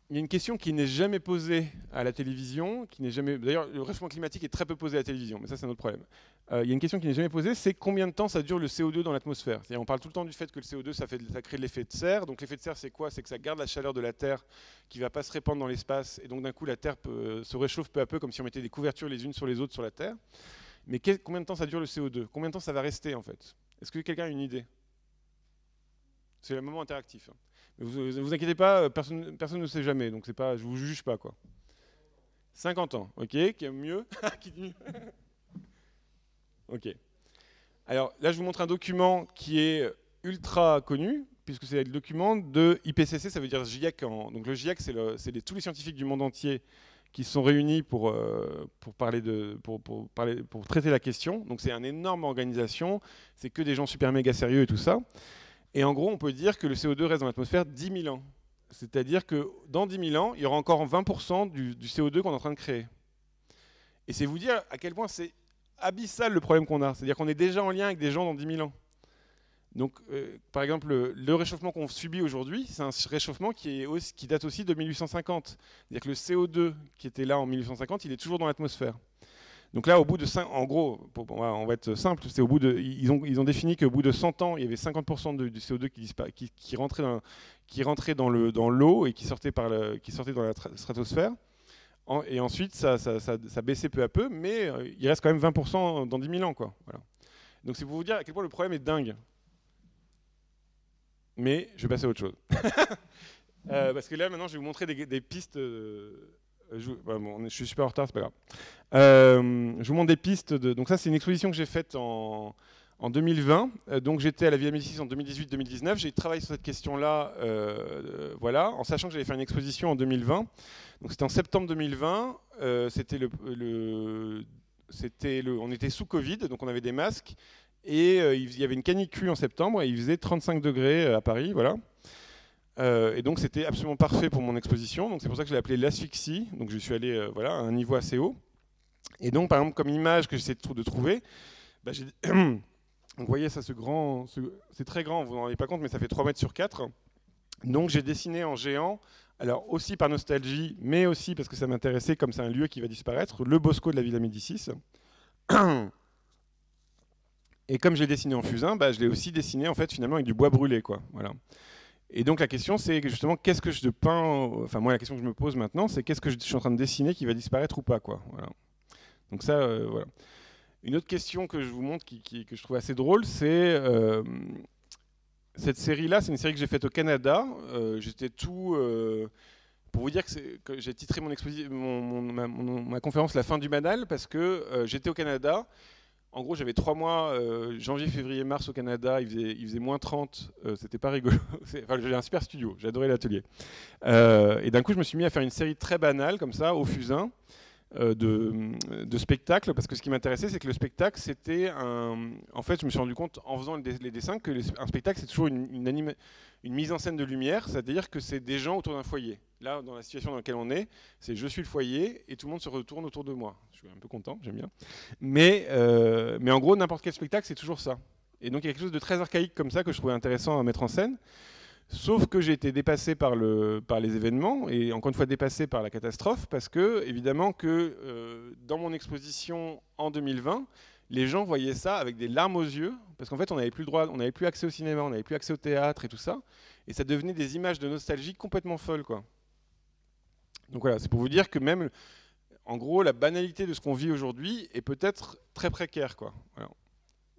il y a une question qui n'est jamais posée à la télévision, D'ailleurs, le réchauffement climatique est très peu posé à la télévision, mais ça c'est un autre problème. Il y a une question qui n'est jamais posée, c'est combien de temps ça dure le CO2 dans l'atmosphère. On parle tout le temps du fait que le CO2 ça crée l'effet de serre. Donc l'effet de serre c'est quoi? C'est que ça garde la chaleur de la Terre qui ne va pas se répandre dans l'espace, et donc d'un coup la Terre se réchauffe peu à peu comme si on mettait des couvertures les unes sur les autres sur la Terre. Mais combien de temps ça dure le CO2? Combien de temps ça va rester en fait? Est-ce que quelqu'un a une idée? C'est le moment interactif. Ne vous inquiétez pas, personne ne sait jamais, donc je ne vous juge pas, quoi. 50 ans, ok, qui est mieux. Qui dit mieux? Ok. Alors là, je vous montre un document qui est ultra connu, puisque c'est le document de IPCC, ça veut dire GIEC. Donc le GIEC, c'est tous les scientifiques du monde entier qui se sont réunis pour traiter la question. Donc c'est une énorme organisation, c'est que des gens super méga sérieux et tout ça. Et en gros, on peut dire que le CO2 reste dans l'atmosphère 10 000 ans. C'est-à-dire que dans 10 000 ans, il y aura encore 20% du CO2 qu'on est en train de créer. Et c'est vous dire à quel point c'est abyssal le problème qu'on a. C'est-à-dire qu'on est déjà en lien avec des gens dans 10 000 ans. Donc, par exemple, le réchauffement qu'on subit aujourd'hui, c'est un réchauffement qui date aussi de 1850. C'est-à-dire que le CO2 qui était là en 1850, il est toujours dans l'atmosphère. Donc là, au bout de 5, en gros, on va être simple, c'est ils ont défini qu'au bout de 100 ans, il y avait 50% du CO2 qui rentrait dans l'eau et qui sortait dans la stratosphère. Et ensuite, ça baissait peu à peu, mais il reste quand même 20% dans 10 000 ans, quoi. Voilà. Donc c'est pour vous dire à quel point le problème est dingue. Mais je vais passer à autre chose. Parce que là, maintenant, je vais vous montrer des pistes... je suis super en retard, c'est pas grave. Je vous montre des pistes. Donc ça, c'est une exposition que j'ai faite en 2020. Donc j'étais à la Villa Médicis en 2018-2019. J'ai travaillé sur cette question-là, voilà, en sachant que j'allais faire une exposition en 2020. Donc c'était en septembre 2020. On était sous Covid, donc on avait des masques. Et il y avait une canicule en septembre et il faisait 35 degrés à Paris, voilà. Et donc c'était absolument parfait pour mon exposition, donc c'est pour ça que je l'ai appelé l'asphyxie. Donc je suis allé à un niveau assez haut. Et donc, par exemple, comme image que j'essaie de trouver, bah, donc, vous voyez, ça, c'est très grand, vous n'en rendez pas compte, mais ça fait 3 mètres sur 4. Donc, j'ai dessiné en géant, alors aussi par nostalgie, mais aussi parce que ça m'intéressait, comme c'est un lieu qui va disparaître, le Bosco de la Villa Médicis. Et comme j'ai dessiné en fusain, bah, je l'ai aussi dessiné en fait finalement avec du bois brûlé, quoi. Voilà. Et donc la question c'est justement qu'est-ce que je peins. Enfin moi la question que je me pose maintenant c'est qu'est-ce que je suis en train de dessiner qui va disparaître ou pas, quoi. Voilà. Donc ça voilà. Une autre question que je vous montre que je trouve assez drôle, c'est cette série-là, c'est une série que j'ai faite au Canada. J'étais tout pour vous dire que j'ai titré ma conférence La fin du banal parce que j'étais au Canada. En gros, j'avais 3 mois, janvier, février, mars au Canada, il faisait moins 30, c'était pas rigolo. Enfin, j'avais un super studio, j'adorais l'atelier. Et d'un coup, je me suis mis à faire une série très banale, comme ça, au fusain, de spectacles, parce que ce qui m'intéressait, c'est que le spectacle, c'était un... En fait, je me suis rendu compte, en faisant les dessins, que un spectacle, c'est toujours une mise en scène de lumière, c'est-à-dire que c'est des gens autour d'un foyer. Là, dans la situation dans laquelle on est, c'est je suis le foyer et tout le monde se retourne autour de moi. Je suis un peu content, j'aime bien. Mais en gros, n'importe quel spectacle, c'est toujours ça. Et donc, il y a quelque chose de très archaïque comme ça que je trouvais intéressant à mettre en scène. Sauf que j'ai été dépassé par les événements et encore une fois dépassé par la catastrophe parce que, évidemment, dans mon exposition en 2020, les gens voyaient ça avec des larmes aux yeux parce qu'en fait, on n'avait plus le droit, on n'avait plus accès au cinéma, on n'avait plus accès au théâtre et tout ça. Et ça devenait des images de nostalgie complètement folles, quoi. Donc voilà, c'est pour vous dire que même, en gros, la banalité de ce qu'on vit aujourd'hui est peut-être très précaire, quoi. Voilà.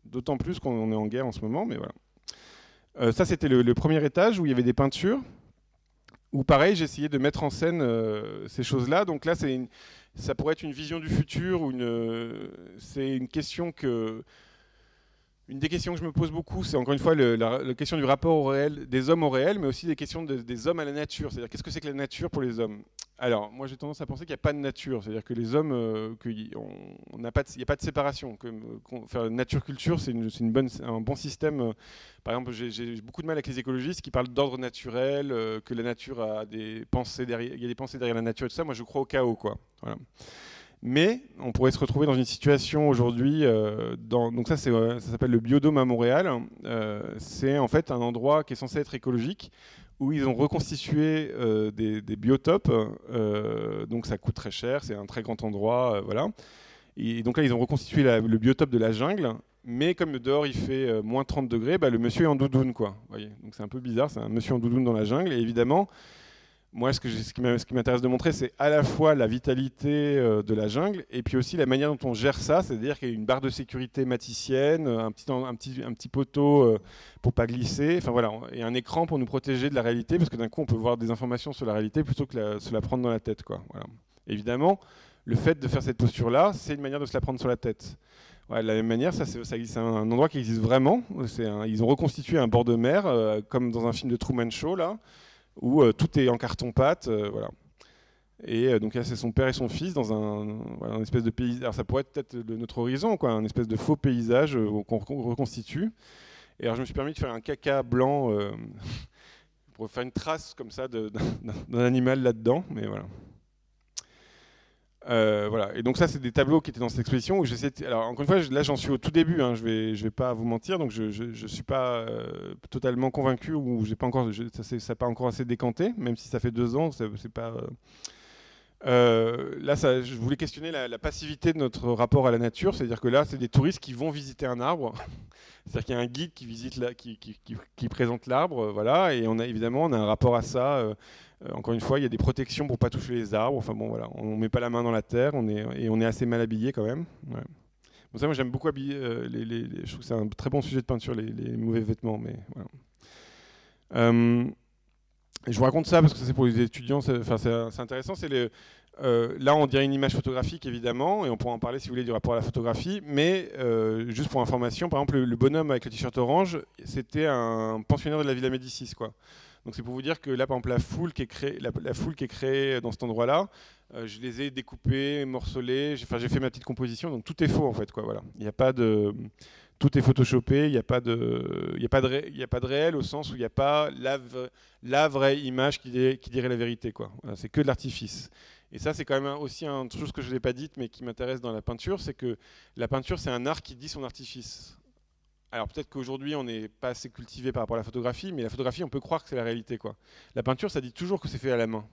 D'autant plus qu'on est en guerre en ce moment, mais voilà. Ça, c'était le premier étage où il y avait des peintures, où pareil, j'essayais de mettre en scène ces choses-là. Donc là, ça pourrait être une vision du futur, ou c'est une question une des questions que je me pose beaucoup, c'est encore une fois la question du rapport au réel, des hommes au réel, mais aussi des questions des hommes à la nature. C'est-à-dire, qu'est-ce que c'est que la nature pour les hommes ? Alors, moi, j'ai tendance à penser qu'il n'y a pas de nature. C'est-à-dire que les hommes, il n'y a pas de séparation. Faire nature-culture, c'est un bon système. Par exemple, j'ai beaucoup de mal avec les écologistes qui parlent d'ordre naturel, que la nature a des pensées derrière, il y a des pensées derrière la nature et tout ça. Moi, je crois au chaos, quoi. Voilà. Mais on pourrait se retrouver dans une situation aujourd'hui, donc ça s'appelle le Biodôme à Montréal. C'est en fait un endroit qui est censé être écologique, où ils ont reconstitué des biotopes. Donc ça coûte très cher, c'est un très grand endroit, voilà. Et donc là, ils ont reconstitué le biotope de la jungle, mais comme dehors il fait moins 30 degrés, bah, le monsieur est en doudoune, quoi. Voyez, donc c'est un peu bizarre, c'est un monsieur en doudoune dans la jungle, et évidemment. Moi, ce qui m'intéresse de montrer, c'est à la fois la vitalité de la jungle et puis aussi la manière dont on gère ça, c'est-à-dire qu'il y a une barre de sécurité maticienne, un petit poteau pour pas glisser, enfin voilà, et un écran pour nous protéger de la réalité, parce que d'un coup, on peut voir des informations sur la réalité plutôt que se la prendre dans la tête, quoi. Voilà. Évidemment, le fait de faire cette posture-là, c'est une manière de se la prendre sur la tête. Ouais, de la même manière, c'est un endroit qui existe vraiment. Ils ont reconstitué un bord de mer, comme dans un film de Truman Show, là, où tout est en carton-pâte, voilà. Et donc là, c'est son père et son fils dans un espèce de paysage. Alors ça pourrait être peut-être notre horizon, quoi, un espèce de faux paysage qu'on reconstitue. Et alors je me suis permis de faire un caca blanc pour faire une trace comme ça d'un animal là-dedans, mais voilà. Voilà. Et donc ça, c'est des tableaux qui étaient dans cette exposition où j'essaie. Alors encore une fois, là, j'en suis au tout début. Hein, je vais pas vous mentir. Donc je suis pas totalement convaincu ou j'ai pas encore. Ça n'a pas encore assez décanté, même si ça fait 2 ans. C'est pas. Là, je voulais questionner la passivité de notre rapport à la nature. C'est-à-dire que là, c'est des touristes qui vont visiter un arbre. C'est-à-dire qu'il y a un guide qui visite qui présente l'arbre, voilà. Et on a un rapport à ça. Encore une fois, il y a des protections pour pas toucher les arbres. Enfin bon, voilà, on met pas la main dans la terre, on est assez mal habillé quand même. Ouais. Bon, ça, moi, j'aime beaucoup habiller. Je trouve que c'est un très bon sujet de peinture, les mauvais vêtements, mais voilà. Je vous raconte ça parce que c'est pour les étudiants. C'est intéressant. Là, on dirait une image photographique évidemment, et on pourra en parler si vous voulez du rapport à la photographie. Mais juste pour information, par exemple, le bonhomme avec le t-shirt orange, c'était un pensionnaire de la Villa Médicis, quoi. Donc c'est pour vous dire que là, par exemple, la foule qui est créée dans cet endroit-là, je les ai découpés, morcelés. J'ai fait ma petite composition. Donc tout est faux en fait, quoi. Voilà. Il n'y a pas de, tout est photoshopé. Il n'y a pas de réel au sens où il n'y a pas la vraie image qui dirait la vérité, quoi. Voilà, c'est que de l'artifice. Et ça, c'est quand même aussi une chose que je n'ai pas dite, mais qui m'intéresse dans la peinture, c'est que la peinture, c'est un art qui dit son artifice. Alors peut-être qu'aujourd'hui, on n'est pas assez cultivé par rapport à la photographie, mais la photographie, on peut croire que c'est la réalité, quoi. La peinture, ça dit toujours que c'est fait à la main.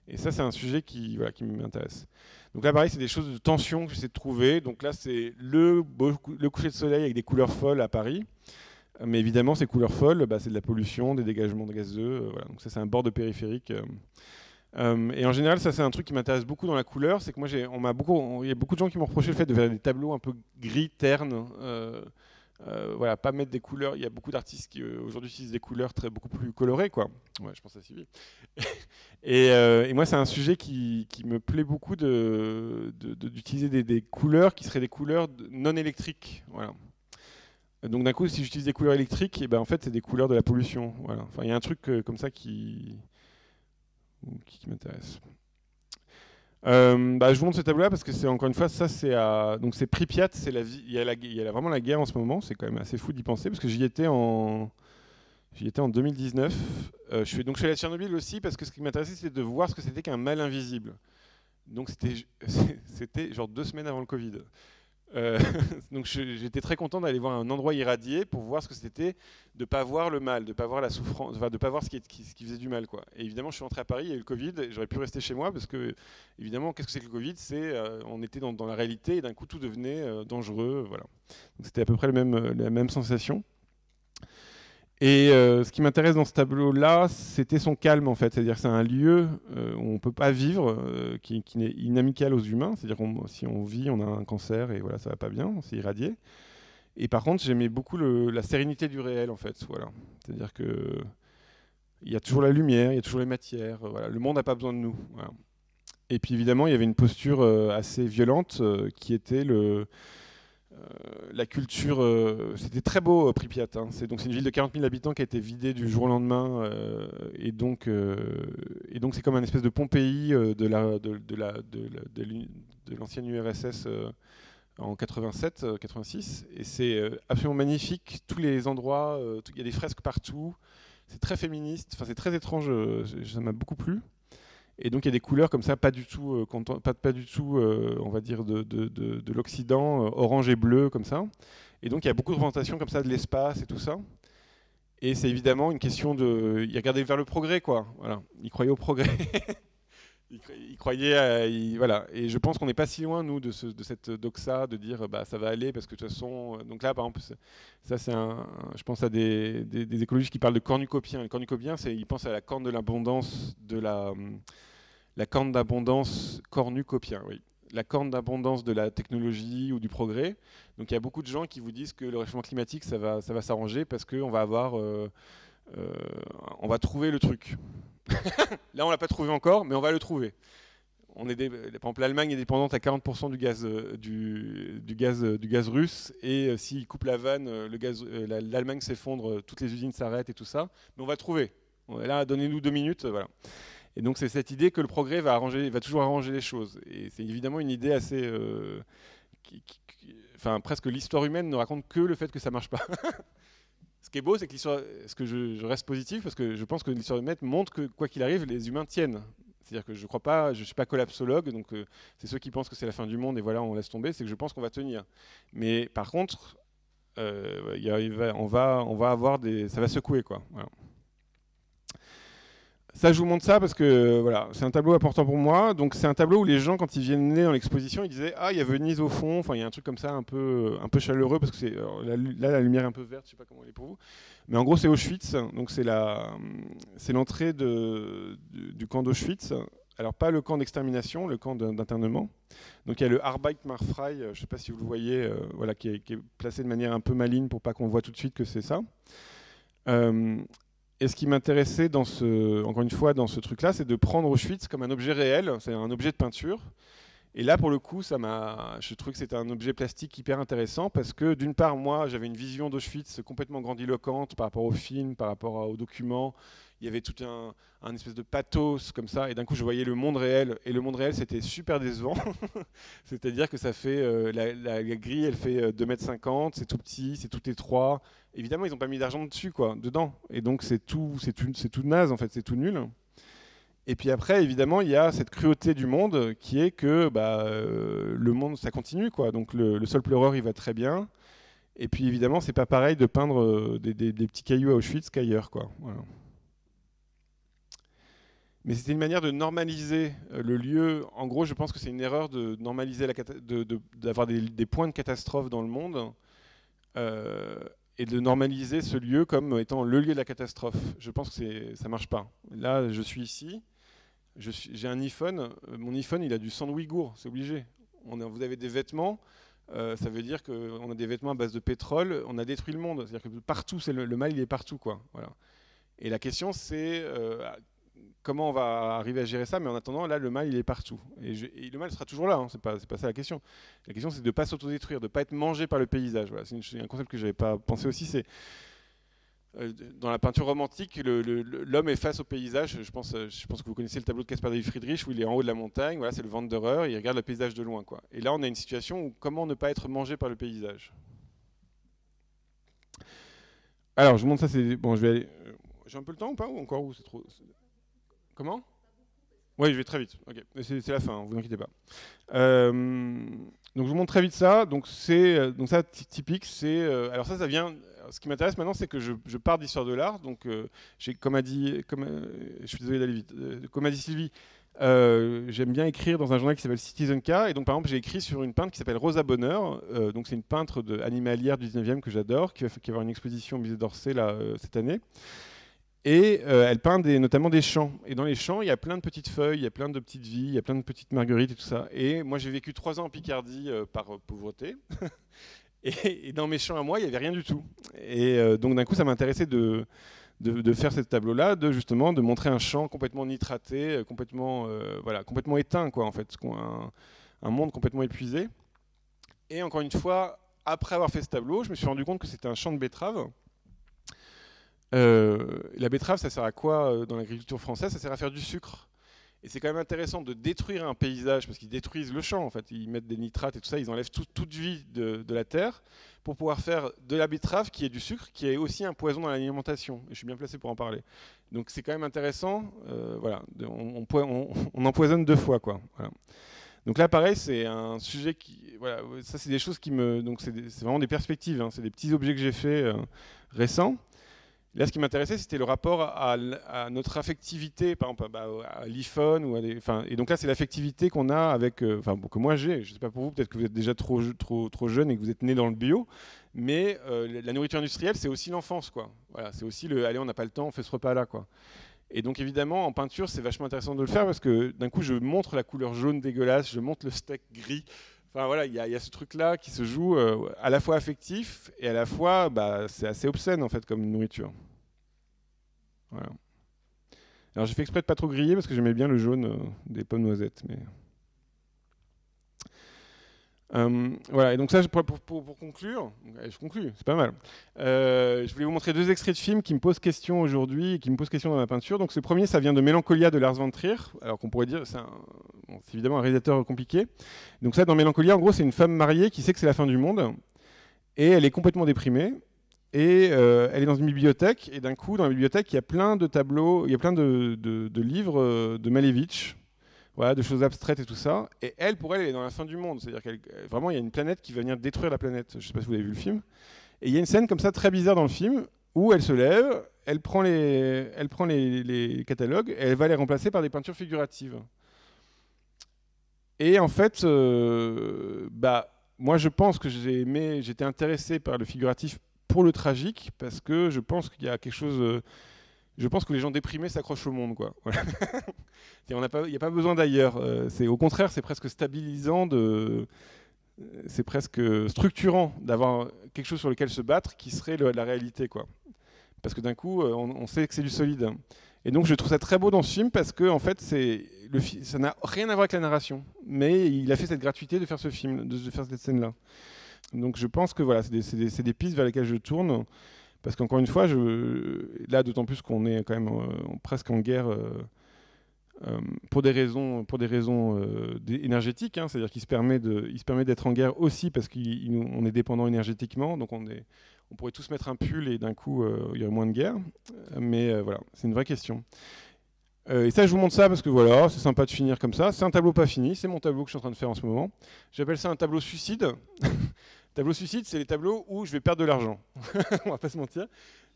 Et ça, c'est un sujet qui m'intéresse. Donc là, pareil, c'est des choses de tension que j'essaie de trouver. Donc là, c'est le coucher de soleil avec des couleurs folles à Paris. Mais évidemment, ces couleurs folles, c'est de la pollution, des dégagements de gazeux. Voilà. Donc ça, c'est un bord de périphérique. Et en général, ça, c'est un truc qui m'intéresse beaucoup dans la couleur. C'est que moi, il y a beaucoup de gens qui m'ont reproché le fait de faire des tableaux un peu gris, ternes. Voilà, pas mettre des couleurs. Il y a beaucoup d'artistes qui aujourd'hui utilisent des couleurs beaucoup plus colorées, quoi. Ouais, je pense à Sylvie. et moi, c'est un sujet qui me plaît beaucoup d'utiliser des couleurs qui seraient des couleurs non électriques. Voilà. Donc d'un coup, si j'utilise des couleurs électriques, en fait, c'est des couleurs de la pollution. Voilà. Enfin, il y a un truc comme ça qui m'intéresse. Je vous montre ce tableau-là parce que c'est encore une fois, ça c'est Pripyat, c'est la vie. Il y a vraiment la guerre en ce moment. C'est quand même assez fou d'y penser parce que j'y étais en 2019. Je suis allé à Tchernobyl aussi parce que ce qui m'intéressait, c'était de voir ce que c'était qu'un mal invisible. Donc c'était genre 2 semaines avant le Covid. Donc j'étais très content d'aller voir un endroit irradié pour voir ce que c'était de pas voir le mal, de pas voir la souffrance, de pas voir ce qui faisait du mal, quoi. Et évidemment, je suis rentré à Paris, il y a eu le Covid, et j'aurais pu rester chez moi parce que évidemment, qu'est-ce que c'est que le Covid? On était dans la réalité et d'un coup tout devenait dangereux, voilà. Donc c'était à peu près la même sensation. Et ce qui m'intéresse dans ce tableau-là, c'était son calme en fait. C'est-à-dire que c'est un lieu où on ne peut pas vivre, qui est inamical aux humains. C'est-à-dire que si on vit, on a un cancer et voilà, ça va pas bien, on s'est irradié. Et par contre, j'aimais beaucoup la sérénité du réel en fait. Voilà. C'est-à-dire que il y a toujours la lumière, il y a toujours les matières. Voilà. Le monde n'a pas besoin de nous. Voilà. Et puis évidemment, il y avait une posture assez violente qui était la culture, c'était très beau Pripyat, hein. C'est une ville de 40 000 habitants qui a été vidée du jour au lendemain, et donc c'est comme un espèce de Pompéi de l'ancienne URSS en 87-86, et c'est absolument magnifique. Tous les endroits, il y a des fresques partout. C'est très féministe. Enfin, c'est très étrange. Ça m'a beaucoup plu. Et donc il y a des couleurs comme ça, pas du tout, on va dire, de l'Occident, orange et bleu comme ça. Et donc il y a beaucoup de représentations comme ça de l'espace et tout ça. Et c'est évidemment une question de... Il regardait vers le progrès, quoi. Voilà. Il croyait au progrès. il croyait... voilà. Et je pense qu'on n'est pas si loin, nous, de cette doxa, de dire ça va aller, parce que de toute façon... Donc là, par exemple, ça c'est je pense à des écologistes qui parlent de cornucopien. Le cornucopien, ils pensent à la corne de l'abondance la corne d'abondance cornucopien, oui. La corne d'abondance de la technologie ou du progrès. Donc il y a beaucoup de gens qui vous disent que le réchauffement climatique, ça va s'arranger parce qu'on va on va trouver le truc. Là, on l'a pas trouvé encore, mais on va le trouver. Par exemple, l'Allemagne est dépendante à 40% du gaz russe, et s'ils coupent la vanne, l'Allemagne s'effondre, toutes les usines s'arrêtent et tout ça. Mais on va le trouver. Là, donnez-nous 2 minutes, voilà. Et donc c'est cette idée que le progrès va toujours arranger les choses. Et c'est évidemment une idée assez... presque l'histoire humaine ne raconte que le fait que ça ne marche pas. Ce qui est beau, c'est que l'histoire... je reste positif, parce que je pense que l'histoire humaine montre que, quoi qu'il arrive, les humains tiennent. C'est-à-dire que je ne suis pas collapsologue, donc c'est ceux qui pensent que c'est la fin du monde et voilà, on laisse tomber, c'est que je pense qu'on va tenir. Mais par contre, on va avoir ça va secouer, quoi. Voilà. Ça, je vous montre ça parce que voilà, c'est un tableau important pour moi. Donc c'est un tableau où les gens, quand ils venaient dans l'exposition, ils disaient il y a Venise au fond. Enfin, il y a un truc comme ça, un peu chaleureux, parce que là la lumière est un peu verte. Je sais pas comment elle est pour vous, mais en gros c'est Auschwitz. Donc c'est l'entrée du camp d'Auschwitz. Alors pas le camp d'extermination, le camp d'internement. Donc il y a le Arbeitmarfrei, je sais pas si vous le voyez, voilà, qui est placé de manière un peu maligne pour pas qu'on voit tout de suite que c'est ça. Et ce qui m'intéressait encore une fois dans ce truc-là, c'est de prendre Auschwitz comme un objet réel, c'est un objet de peinture. Et là, pour le coup, je trouvais que c'était un objet plastique hyper intéressant parce que, d'une part, moi, j'avais une vision d'Auschwitz complètement grandiloquente par rapport au film, par rapport aux documents. Il y avait tout un espèce de pathos comme ça, et d'un coup, je voyais le monde réel. Et le monde réel, c'était super décevant. C'est-à-dire que ça fait... la grille, elle fait 2,50 m, c'est tout petit, c'est tout étroit. Évidemment, ils n'ont pas mis d'argent dedans. Et donc, c'est tout naze, en fait, c'est tout nul. Et puis après, évidemment, il y a cette cruauté du monde qui est que le monde, ça continue, quoi. Donc le seul pleureur, il va très bien. Et puis évidemment, c'est pas pareil de peindre des petits cailloux à Auschwitz qu'ailleurs, quoi. Voilà. Mais c'était une manière de normaliser le lieu. En gros, je pense que c'est une erreur de normaliser d'avoir des points de catastrophe dans le monde et de normaliser ce lieu comme étant le lieu de la catastrophe. Je pense que ça marche pas. Là, je suis ici. J'ai un iPhone, mon iPhone il a du sang de Ouïghour, c'est obligé. Vous avez des vêtements, ça veut dire qu'on a des vêtements à base de pétrole, on a détruit le monde. C'est-à-dire que partout, le mal il est partout, quoi. Voilà. Et la question c'est comment on va arriver à gérer ça, mais en attendant, là le mal il est partout. Et le mal sera toujours là, hein. C'est pas ça la question. La question c'est de ne pas s'autodétruire, de ne pas être mangé par le paysage. Voilà. C'est un concept que je n'avais pas pensé aussi, c'est dans la peinture romantique, l'homme est face au paysage. Je pense que vous connaissez le tableau de Caspar David Friedrich où il est en haut de la montagne. Voilà, c'est le Wanderer. Il regarde le paysage de loin, quoi. Et là, on a une situation où comment ne pas être mangé par le paysage. Alors, je vous montre ça. Bon, je vais aller. J'ai un peu le temps ou pas ou encore où c'est trop. Comment ? Oui, je vais très vite. Ok, c'est la fin. Hein, vous inquiétez pas. Donc, je vous montre très vite ça. Donc ça typique. Alors ça vient. Ce qui m'intéresse maintenant, c'est que je pars d'histoire de l'art. Donc, je suis désolé d'aller vite. Comme a dit Sylvie, j'aime bien écrire dans un journal qui s'appelle Citizen K. Et donc, par exemple, j'ai écrit sur une peintre qui s'appelle Rosa Bonheur. Donc, c'est une peintre animalière du 19e que j'adore, qui va avoir une exposition au musée d'Orsay là, cette année. Et elle peint notamment des champs. Et dans les champs, il y a plein de petites feuilles, il y a plein de petites vies, il y a plein de petites marguerites et tout ça. Et moi, j'ai vécu 3 ans en Picardie par pauvreté. Et dans mes champs à moi, il n'y avait rien du tout. Et donc d'un coup, ça m'intéressait de faire ce tableau-là, de montrer un champ complètement nitraté, complètement éteint, quoi, en fait, un monde complètement épuisé. Et encore une fois, après avoir fait ce tableau, je me suis rendu compte que c'était un champ de betteraves. La betterave, ça sert à quoi dans l'agriculture française ? Ça sert à faire du sucre. Et c'est quand même intéressant de détruire un paysage, parce qu'ils détruisent le champ, en fait. Ils mettent des nitrates et tout ça, ils enlèvent toute vie de la terre pour pouvoir faire de la betterave, qui est du sucre, qui est aussi un poison dans l'alimentation. Et je suis bien placé pour en parler. Donc c'est quand même intéressant. Voilà, on empoisonne 2 fois, quoi. Voilà. Donc là, pareil, c'est un sujet qui... Voilà, ça, c'est des choses qui me... Donc c'est vraiment des perspectives, hein, c'est des petits objets que j'ai faits récents. Là, ce qui m'intéressait, c'était le rapport à notre affectivité, par exemple à l'iPhone. Et donc là, c'est l'affectivité qu'on a avec... que moi j'ai. Je ne sais pas pour vous, peut-être que vous êtes déjà trop jeune et que vous êtes né dans le bio. Mais la nourriture industrielle, c'est aussi l'enfance, quoi. Voilà, c'est aussi allez, on n'a pas le temps, on fait ce repas-là, quoi. Et donc, évidemment, en peinture, c'est vachement intéressant de le faire parce que d'un coup, je montre la couleur jaune dégueulasse, je montre le steak gris. Enfin voilà, il y a ce truc-là qui se joue à la fois affectif et à la fois, c'est assez obscène en fait comme nourriture. Voilà. Alors j'ai fait exprès de pas trop griller parce que j'aimais bien le jaune des pommes noisettes. Mais... voilà, et donc ça, pour conclure, je conclue, c'est pas mal. Je voulais vous montrer 2 extraits de films qui me posent question aujourd'hui et qui me posent question dans ma peinture. Donc ce premier, ça vient de Mélancolia de Lars von Trier, alors qu'on pourrait dire, c'est évidemment un réalisateur compliqué. Donc ça, dans Mélancolia, en gros, c'est une femme mariée qui sait que c'est la fin du monde et elle est complètement déprimée. Et elle est dans une bibliothèque, et d'un coup, dans la bibliothèque, il y a plein de tableaux, il y a plein de livres de Malevich, voilà, de choses abstraites et tout ça. Et pour elle est dans la fin du monde. C'est-à-dire vraiment, il y a une planète qui va venir détruire la planète. Je ne sais pas si vous avez vu le film. Et il y a une scène comme ça, très bizarre dans le film, où elle se lève, elle prend les catalogues, et elle va les remplacer par des peintures figuratives. Et en fait, moi, je pense que j'étais intéressé par le figuratif pour le tragique, parce que je pense qu'il y a quelque chose... je pense que les gens déprimés s'accrochent au monde, quoi. Voilà. Il n'y a pas besoin d'ailleurs. Au contraire, c'est presque stabilisant, c'est presque structurant d'avoir quelque chose sur lequel se battre qui serait la réalité, quoi. Parce que d'un coup, on sait que c'est du solide. Et donc, je trouve ça très beau dans ce film parce que, en fait, ça n'a rien à voir avec la narration. Mais il a fait cette gratuité de faire ce film, de faire cette scène-là. Donc je pense que voilà, c'est des pistes vers lesquelles je tourne, parce qu'encore une fois, là d'autant plus qu'on est quand même presque en guerre pour des raisons énergétiques, hein, c'est-à-dire qu'il se permet d'être en guerre aussi parce qu'on est dépendant énergétiquement, donc on pourrait tous mettre un pull et d'un coup il y aurait moins de guerre, mais voilà, c'est une vraie question. Et ça, je vous montre ça parce que voilà, c'est sympa de finir comme ça. C'est un tableau pas fini, c'est mon tableau que je suis en train de faire en ce moment. J'appelle ça un tableau suicide. Tableau suicide, c'est les tableaux où je vais perdre de l'argent. On va pas se mentir.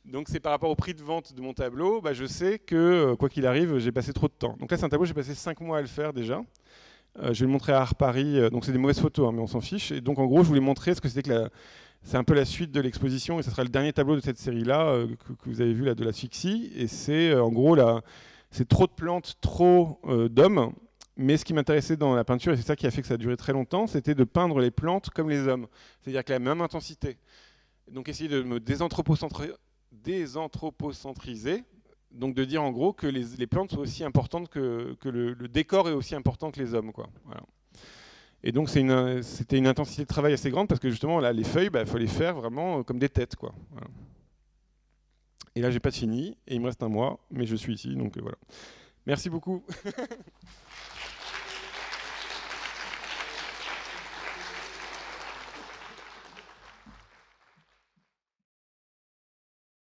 Donc c'est par rapport au prix de vente de mon tableau, je sais que quoi qu'il arrive, j'ai passé trop de temps. Donc là, c'est un tableau, j'ai passé 5 mois à le faire déjà. Je vais le montrer à Art Paris. Donc c'est des mauvaises photos, mais on s'en fiche. Et donc en gros, je voulais montrer ce que c'était que c'est un peu la suite de l'exposition, et ce sera le dernier tableau de cette série-là que vous avez vu là de l'asphyxie. Et c'est en gros c'est trop de plantes, trop d'hommes. Mais ce qui m'intéressait dans la peinture, et c'est ça qui a fait que ça a duré très longtemps, c'était de peindre les plantes comme les hommes. C'est-à-dire que la même intensité. Donc essayer de me désanthropocentriser, donc de dire en gros que les plantes sont aussi importantes que le décor est aussi important que les hommes, quoi. Voilà. Et donc c'était une intensité de travail assez grande parce que justement là les feuilles, il faut les faire vraiment comme des têtes, quoi. Voilà. Et là j'ai pas fini et il me reste un mois, mais je suis ici, donc voilà. Merci beaucoup.